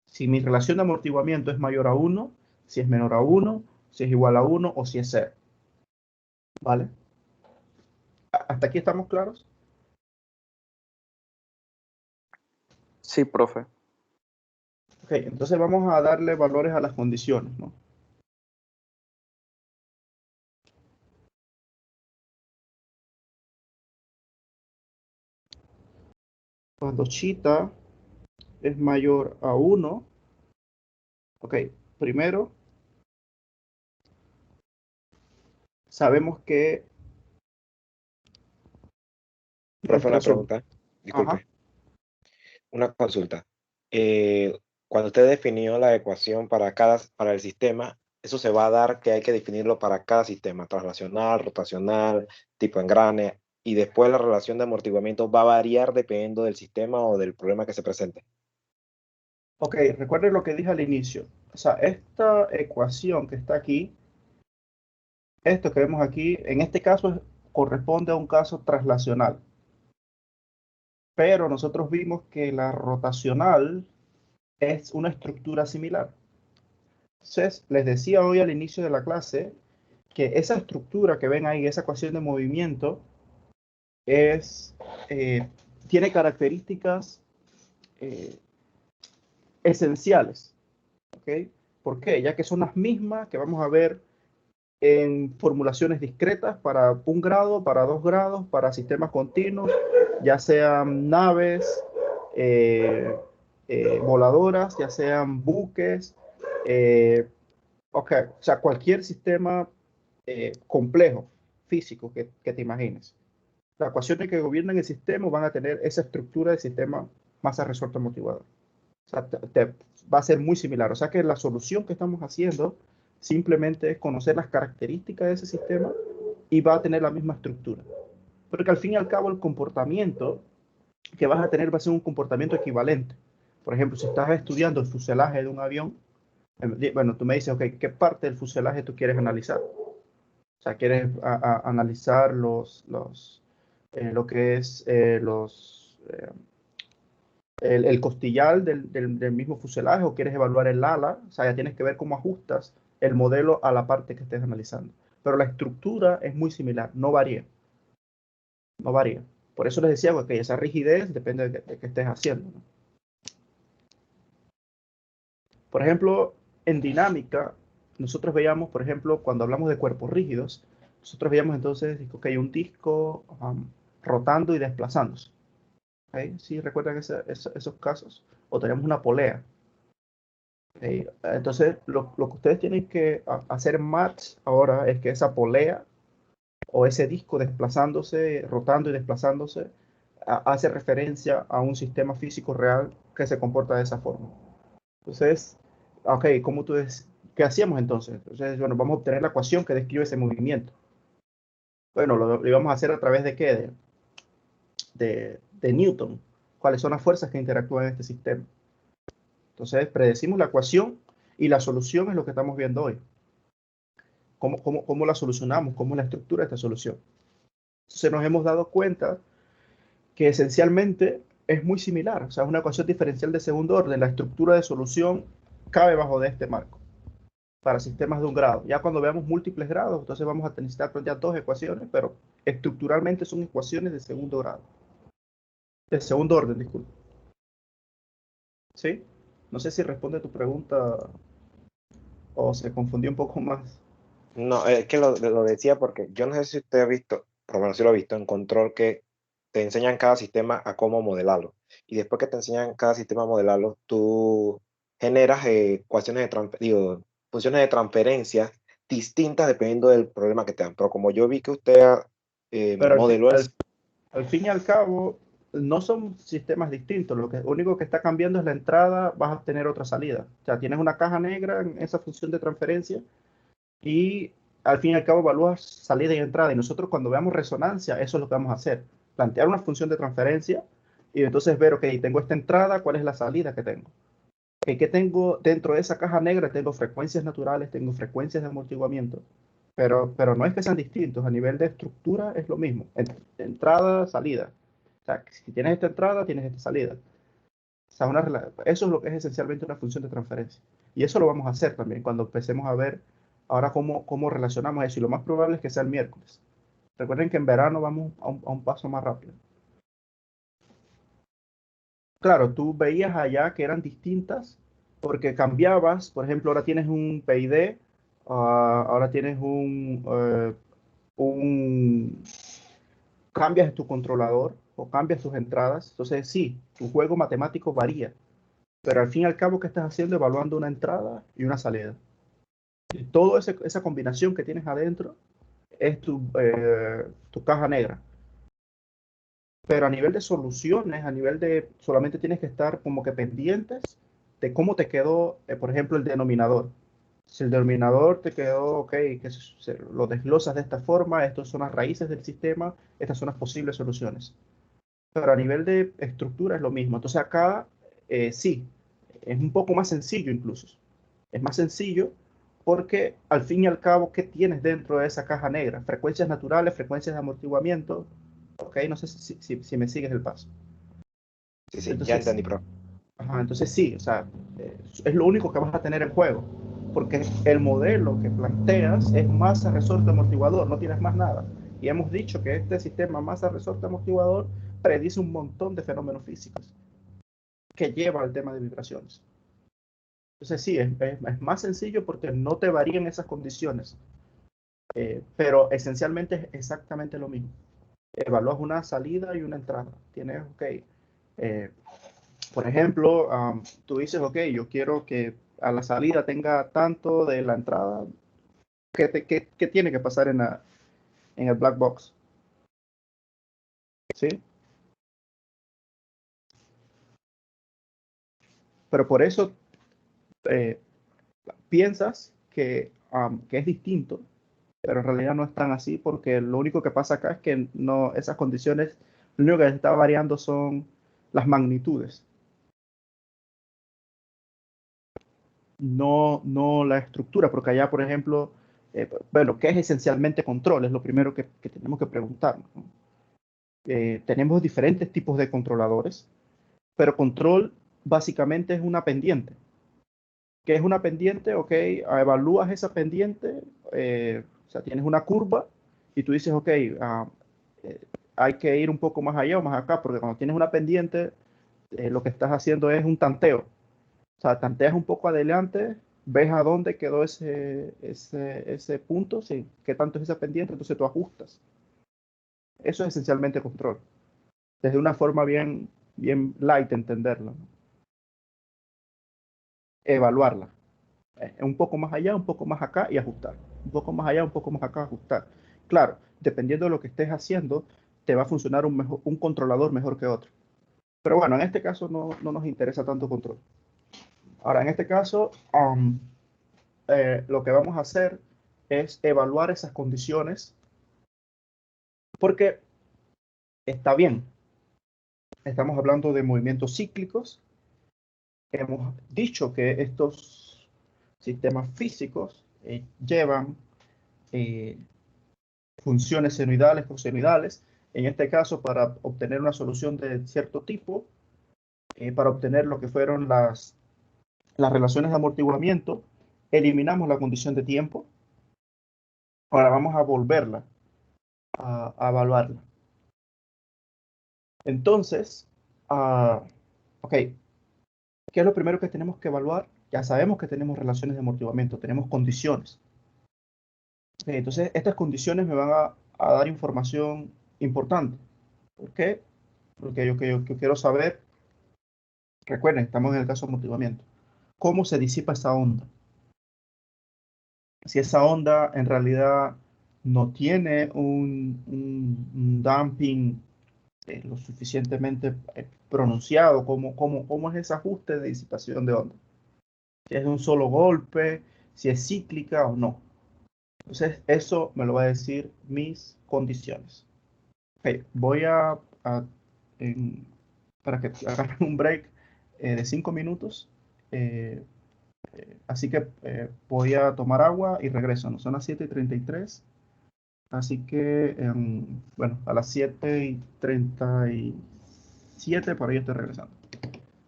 Si mi relación de amortiguamiento es mayor a 1, si es menor a 1, si es igual a 1 o si es 0. ¿Vale? ¿Hasta aquí estamos claros? Sí, profe. Ok, entonces vamos a darle valores a las condiciones, ¿no? Cuando zeta es mayor a 1, ok, primero sabemos que Profe, una pregunta. Ajá. Disculpe. Una consulta. Cuando usted definió la ecuación para el sistema, eso se va a dar que hay que definirlo para cada sistema, traslacional, rotacional, tipo engrane, y después la relación de amortiguamiento va a variar dependiendo del sistema o del problema que se presente. Ok, recuerden lo que dije al inicio. O sea, esta ecuación que está aquí, esto que vemos aquí, en este caso corresponde a un caso traslacional. Pero nosotros vimos que la rotacional es una estructura similar. Entonces, les decía hoy al inicio de la clase que esa estructura que ven ahí, esa ecuación de movimiento, tiene características esenciales. ¿Okay? ¿Por qué? Ya que son las mismas que vamos a ver en formulaciones discretas para 1 grado, para 2 grados, para sistemas continuos, ya sean naves, voladoras, ya sean buques, okay, o sea, cualquier sistema complejo, físico que te imagines. Las ecuaciones que gobiernan el sistema van a tener esa estructura de sistema masa resorte amortiguador. O sea, va a ser muy similar. O sea que la solución que estamos haciendo simplemente es conocer las características de ese sistema y va a tener la misma estructura. Porque al fin y al cabo el comportamiento que vas a tener va a ser un comportamiento equivalente. Por ejemplo, si estás estudiando el fuselaje de un avión, bueno, tú me dices, ok, ¿qué parte del fuselaje tú quieres analizar? O sea, quieres analizar lo que es el costillar del mismo fuselaje, o quieres evaluar el ala. O sea, ya tienes que ver cómo ajustas el modelo a la parte que estés analizando. Pero la estructura es muy similar, no varía. No varía. Por eso les decía que esa rigidez depende de qué estés haciendo, ¿no? Por ejemplo, en dinámica, nosotros veíamos, por ejemplo, cuando hablamos de cuerpos rígidos, nosotros veíamos entonces que hay un disco rotando y desplazándose. ¿Okay? ¿Sí recuerdan esos casos? O tenemos una polea. ¿Okay? Entonces, lo que ustedes tienen que hacer match ahora es que esa polea o ese disco desplazándose, rotando y desplazándose, hace referencia a un sistema físico real que se comporta de esa forma. Entonces, ok, ¿qué hacíamos entonces? Entonces, bueno, vamos a obtener la ecuación que describe ese movimiento. Bueno, lo íbamos a hacer a través de ¿qué? De Newton. ¿Cuáles son las fuerzas que interactúan en este sistema? Entonces, predecimos la ecuación y la solución es lo que estamos viendo hoy. ¿Cómo la solucionamos? ¿Cómo es la estructura de esta solución? Entonces, nos hemos dado cuenta que esencialmente es muy similar. O sea, es una ecuación diferencial de segundo orden. La estructura de solución cabe bajo de este marco para sistemas de 1 grado. Ya cuando veamos múltiples grados, entonces vamos a necesitar ya 2 ecuaciones, pero estructuralmente son ecuaciones de segundo grado. De segundo orden, disculpe. ¿Sí? No sé si responde a tu pregunta o se confundió un poco más. No, es que lo decía porque yo no sé si usted ha visto, por lo menos si lo ha visto en control, que te enseñan cada sistema a cómo modelarlo. Y después que te enseñan cada sistema a modelarlo, tú generas funciones de transferencia distintas dependiendo del problema que te dan. Pero como yo vi que usted Pero modeló el... al fin y al cabo, no son sistemas distintos. Lo único que está cambiando es la entrada, vas a tener otra salida. O sea, tienes una caja negra en esa función de transferencia y al fin y al cabo evalúas salida y entrada. Y nosotros cuando veamos resonancia, eso es lo que vamos a hacer. Plantear una función de transferencia y entonces ver, ok, tengo esta entrada, ¿cuál es la salida que tengo? Okay, ¿qué tengo dentro de esa caja negra? Tengo frecuencias naturales, tengo frecuencias de amortiguamiento, pero no es que sean distintos. A nivel de estructura es lo mismo. Entrada, salida. O sea, si tienes esta entrada, tienes esta salida. O sea, eso es lo que es esencialmente una función de transferencia. Y eso lo vamos a hacer también cuando empecemos a ver ahora cómo relacionamos eso. Y lo más probable es que sea el miércoles. Recuerden que en verano vamos a un paso más rápido. Claro, tú veías allá que eran distintas porque cambiabas, por ejemplo, ahora tienes un PID, ahora tienes un cambias tu controlador o cambias tus entradas. Entonces, sí, tu juego matemático varía, pero al fin y al cabo, ¿qué estás haciendo? Evaluando una entrada y una salida. Y toda esa combinación que tienes adentro es tu caja negra. Pero a nivel de soluciones, a nivel de solamente tienes que estar como que pendientes de cómo te quedó, por ejemplo, el denominador. Si el denominador te quedó, ok, que lo desglosas de esta forma, estas son las raíces del sistema, estas son las posibles soluciones. Pero a nivel de estructura es lo mismo. Entonces acá sí, es un poco más sencillo incluso. Es más sencillo porque al fin y al cabo, ¿qué tienes dentro de esa caja negra? Frecuencias naturales, frecuencias de amortiguamiento. Ok, no sé si me sigues el paso. Sí, sí, ya Entonces, entendí, profe. ajá, entonces sí, o sea, es lo único que vas a tener en juego. Porque el modelo que planteas es masa, resorte, amortiguador, no tienes más nada. Y hemos dicho que este sistema masa, resorte, amortiguador predice un montón de fenómenos físicos que lleva al tema de vibraciones. Entonces sí, es más sencillo porque no te varían esas condiciones, pero esencialmente es exactamente lo mismo. Evalúas una salida y una entrada. Tienes, ok, por ejemplo, tú dices, ok, yo quiero que a la salida tenga tanto de la entrada. ¿Qué tiene que pasar en el black box? ¿Sí? Pero por eso eh, piensas que es distinto, pero en realidad no es tan así porque lo único que pasa acá es que no, esas condiciones, lo único que está variando son las magnitudes, no la estructura, porque allá, por ejemplo, bueno, ¿qué es esencialmente control? Es lo primero que tenemos que preguntarnos, ¿no? Tenemos diferentes tipos de controladores, pero control básicamente es una pendiente. ¿Qué es una pendiente? Ok, evalúas esa pendiente, o sea, tienes una curva y tú dices, ok, hay que ir un poco más allá o más acá, porque cuando tienes una pendiente, lo que estás haciendo es un tanteo. O sea, tanteas un poco adelante, ves a dónde quedó ese punto, sí, qué tanto es esa pendiente, entonces tú ajustas. Eso es esencialmente control. Desde una forma bien light entenderlo, ¿no? Evaluarla. Un poco más allá, un poco más acá y ajustar. Un poco más allá, un poco más acá, ajustar. Claro, dependiendo de lo que estés haciendo, te va a funcionar un controlador mejor que otro. Pero bueno, en este caso no nos interesa tanto control. Ahora, en este caso, lo que vamos a hacer es evaluar esas condiciones porque está bien. Estamos hablando de movimientos cíclicos. Hemos dicho que estos sistemas físicos llevan eh, funciones senoidales, cosenoidales. En este caso, para obtener una solución de cierto tipo, para obtener lo que fueron las relaciones de amortiguamiento, eliminamos la condición de tiempo. Ahora vamos a volverla a evaluarla. Entonces, ok, ¿qué es lo primero que tenemos que evaluar? Ya sabemos que tenemos relaciones de amortiguamiento, tenemos condiciones. Entonces, estas condiciones me van a dar información importante. ¿Por qué? Porque yo quiero saber, recuerden, estamos en el caso de amortiguamiento, cómo se disipa esa onda. Si esa onda en realidad no tiene un damping lo suficientemente pronunciado, cómo es ese ajuste de disipación de onda. Si es de un solo golpe, si es cíclica o no. Entonces, eso me lo va a decir mis condiciones. Ok, voy para que agarren un break de 5 minutos. Así que voy a tomar agua y regreso. ¿No? Son las 7:33. Así que, bueno, a las 7:37 por ahí estoy regresando.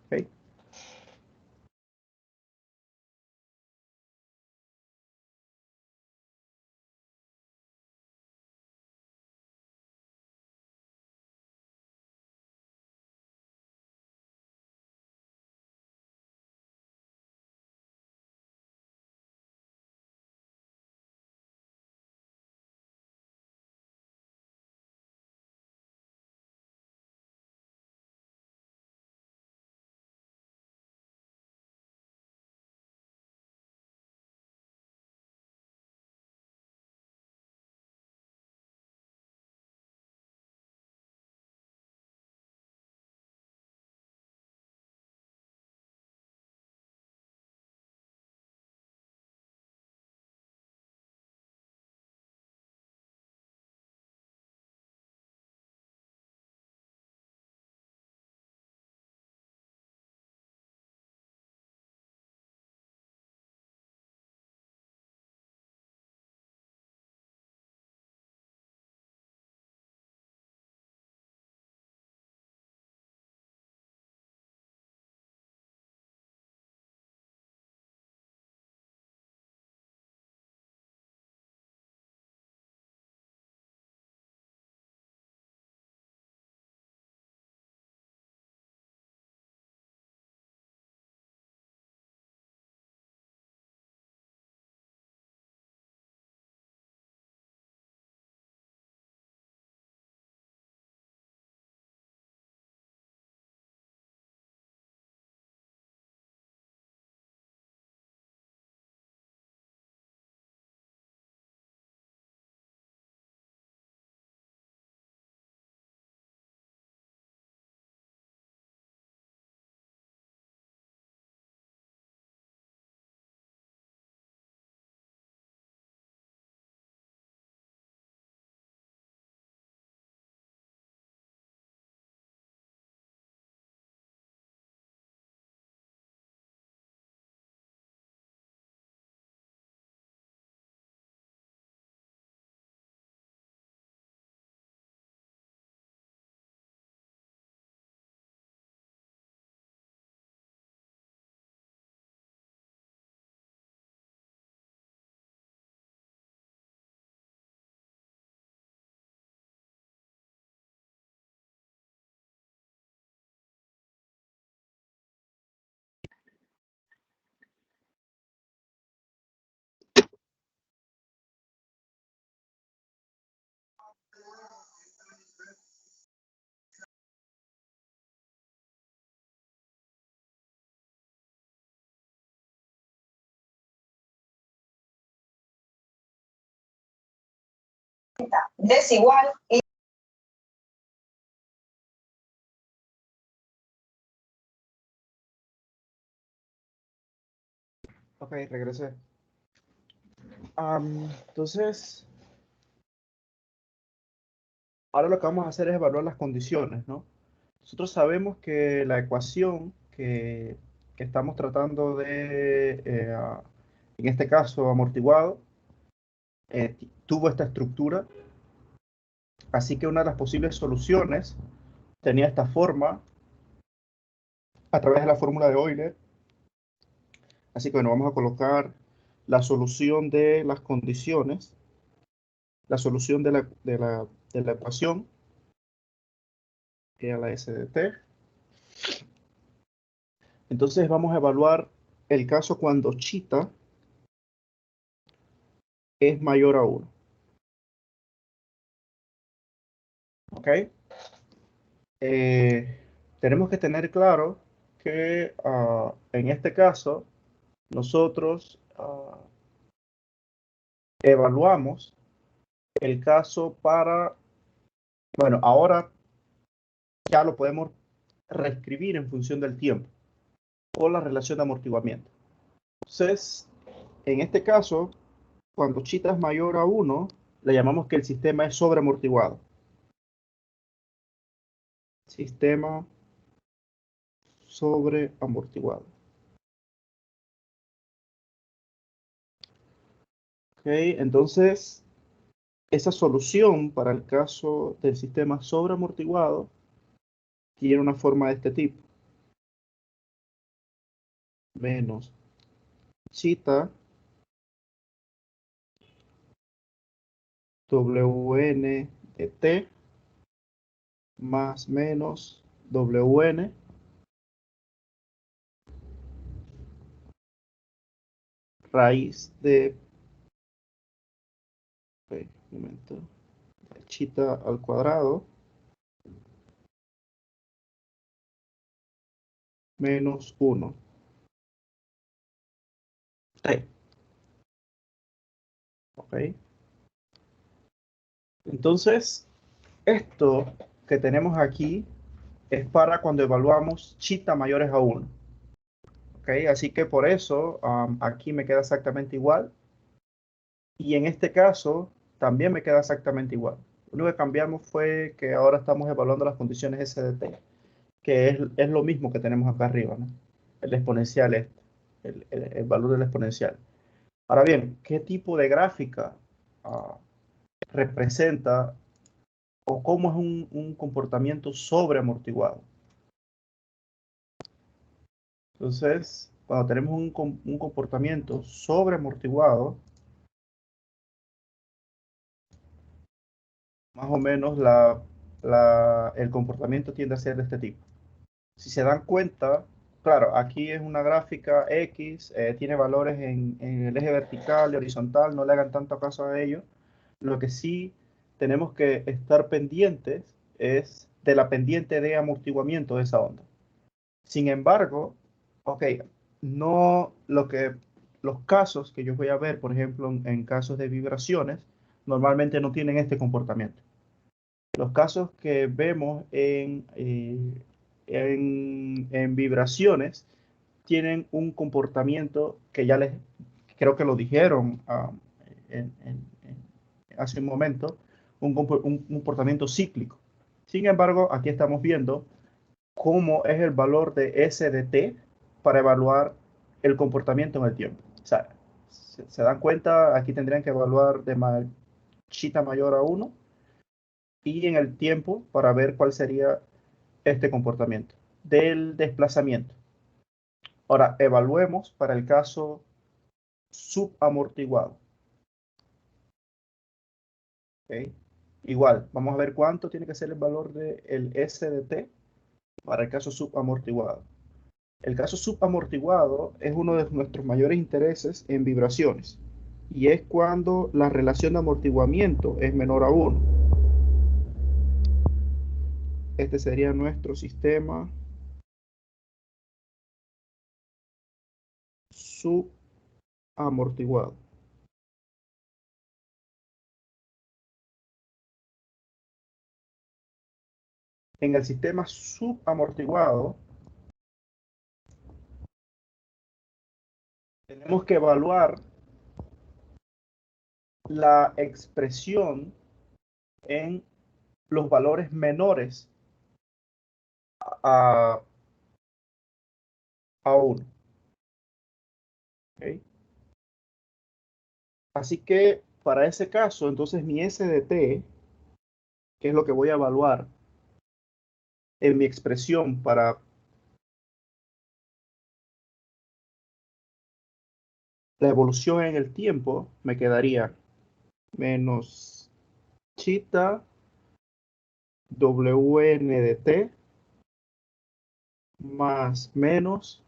Ok. Desigual y Ok, regresé. Entonces, ahora lo que vamos a hacer es evaluar las condiciones, ¿no? Nosotros sabemos que la ecuación que estamos tratando en este caso, amortiguado, tuvo esta estructura. Así que una de las posibles soluciones tenía esta forma a través de la fórmula de Euler. Así que bueno, vamos a colocar la solución de las condiciones, la solución de la ecuación, que es la S de t. Entonces vamos a evaluar el caso cuando θ es mayor a 1. ¿Ok? Tenemos que tener claro que en este caso nosotros evaluamos el caso para, bueno, ahora ya lo podemos reescribir en función del tiempo o la relación de amortiguamiento. Entonces, en este caso, cuando chita es mayor a 1, le llamamos que el sistema es sobreamortiguado. Sistema sobreamortiguado. Ok, entonces esa solución para el caso del sistema sobreamortiguado tiene una forma de este tipo. Menos chita Wn de t más menos Wn raíz de un momento, chita al cuadrado menos 1 t. ¿Ok? Entonces, esto que tenemos aquí es para cuando evaluamos chita mayores a 1. ¿Ok? Así que por eso aquí me queda exactamente igual. Y en este caso también me queda exactamente igual. Lo único que cambiamos fue que ahora estamos evaluando las condiciones S de t, que es lo mismo que tenemos acá arriba, ¿no? El exponencial este, el valor del exponencial. Ahora bien, ¿qué tipo de gráfica representa o cómo es un comportamiento sobreamortiguado? Entonces, cuando tenemos un comportamiento sobreamortiguado, más o menos el comportamiento tiende a ser de este tipo. Si se dan cuenta, claro, aquí es una gráfica X, tiene valores en el eje vertical y horizontal, no le hagan tanto caso a ello. Lo que sí tenemos que estar pendientes es de la pendiente de amortiguamiento de esa onda. Sin embargo, ok, no los casos que yo voy a ver, por ejemplo, en casos de vibraciones, normalmente no tienen este comportamiento. Los casos que vemos en vibraciones tienen un comportamiento que ya les creo que lo dijeron hace un momento, un comportamiento cíclico. Sin embargo, aquí estamos viendo cómo es el valor de S de t para evaluar el comportamiento en el tiempo. O sea, se dan cuenta, aquí tendrían que evaluar de chita mayor a 1 y en el tiempo para ver cuál sería este comportamiento del desplazamiento. Ahora, evaluemos para el caso subamortiguado. ¿Okay? Igual, vamos a ver cuánto tiene que ser el valor del S de t para el caso subamortiguado. El caso subamortiguado es uno de nuestros mayores intereses en vibraciones y es cuando la relación de amortiguamiento es menor a 1. Este sería nuestro sistema subamortiguado. En el sistema subamortiguado tenemos que evaluar la expresión en los valores menores a 1. ¿Okay? Así que para ese caso, entonces mi S de t, que es lo que voy a evaluar en mi expresión para la evolución en el tiempo, me quedaría menos chita Wn de t más menos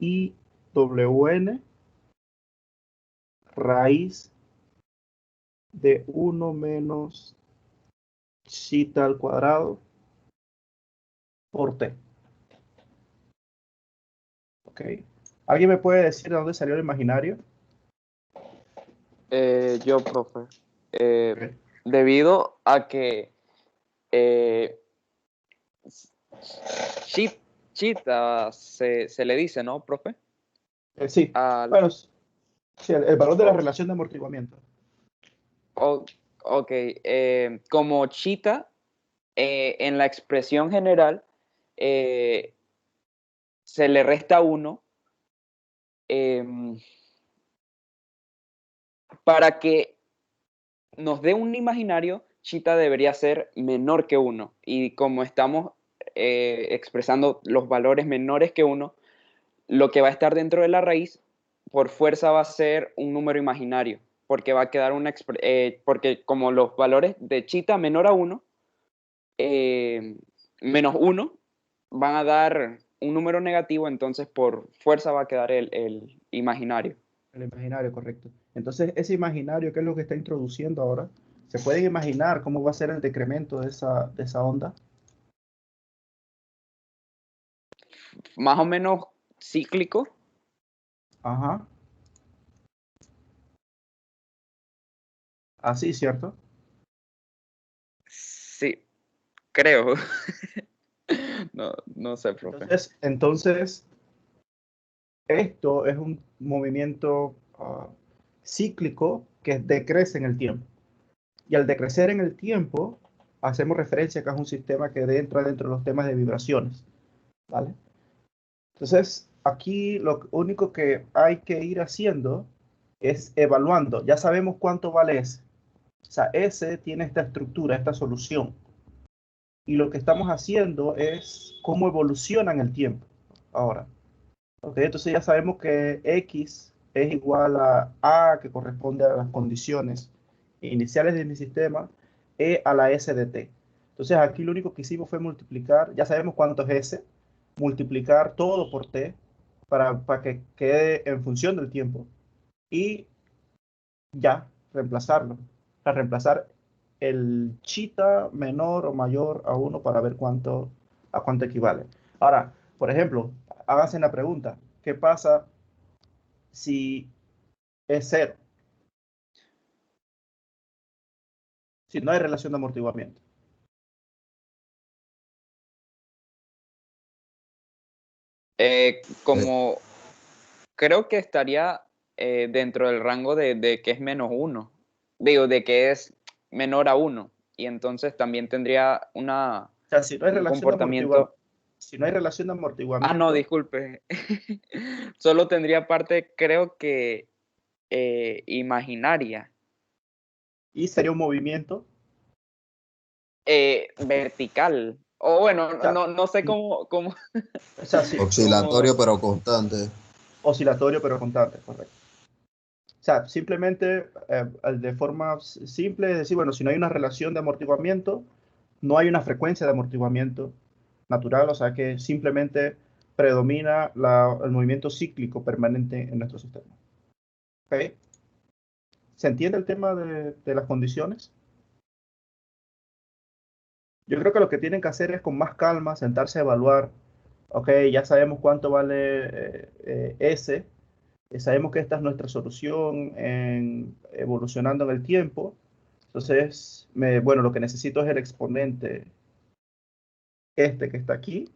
I Wn raíz de 1 menos zeta al cuadrado por t. ¿Ok? ¿Alguien me puede decir de dónde salió el imaginario? Yo, profe. Ok. Debido a que chita se le dice, ¿no, profe? Sí. Al, Bueno, sí, el valor de la oh, relación de amortiguamiento. ok. Como chita, en la expresión general, se le resta 1 para que nos dé un imaginario, chita debería ser menor que 1. Y como estamos expresando los valores menores que 1, lo que va a estar dentro de la raíz, por fuerza va a ser un número imaginario, porque va a quedar porque como los valores de chita menor a 1, menos 1, van a dar un número negativo, entonces por fuerza va a quedar el imaginario. El imaginario, correcto. Entonces, ese imaginario, ¿qué es lo que está introduciendo ahora? ¿Se pueden imaginar cómo va a ser el decremento de esa onda? Más o menos cíclico. Ajá. Así, ¿cierto? Sí, creo. No sé, profe. Entonces, esto es un movimiento cíclico que decrece en el tiempo. Y al decrecer en el tiempo, hacemos referencia a que es un sistema que entra dentro de los temas de vibraciones. ¿Vale? Entonces, aquí lo único que hay que ir haciendo es evaluando. Ya sabemos cuánto vale S. O sea, S tiene esta estructura, esta solución. Y lo que estamos haciendo es cómo evoluciona en el tiempo. Ahora, ¿ok? Entonces ya sabemos que X es igual a, que corresponde a las condiciones iniciales de mi sistema, E a la S de T. Entonces aquí lo único que hicimos fue multiplicar, ya sabemos cuánto es S, multiplicar todo por T para que quede en función del tiempo y ya reemplazarlo. Para reemplazar el chita menor o mayor a 1 para ver a cuánto equivale. Ahora, por ejemplo, háganse la pregunta, ¿qué pasa si es 0? Si no hay relación de amortiguamiento. Como creo que estaría dentro del rango de que es menos 1. Digo, de que es menor a 1. Y entonces también tendría O sea, si no hay un relación de amortiguamiento, comportamiento. si no hay relación de No, amortiguamiento, disculpe. Solo tendría parte, creo que imaginaria. y sería un movimiento. Vertical. O bueno, O sea, no sé cómo. o sea, sí, Oscilatorio pero constante. oscilatorio pero constante, correcto. O sea, simplemente de forma simple es decir, bueno, si no hay una relación de amortiguamiento, no hay una frecuencia de amortiguamiento natural, o sea que simplemente predomina el movimiento cíclico permanente en nuestro sistema. ¿Ok? ¿Se entiende el tema de las condiciones? Yo creo que lo que tienen que hacer es con más calma sentarse a evaluar. Ok, ya sabemos cuánto vale S, sabemos que esta es nuestra solución evolucionando en el tiempo. Entonces, bueno, lo que necesito es el exponente este que está aquí.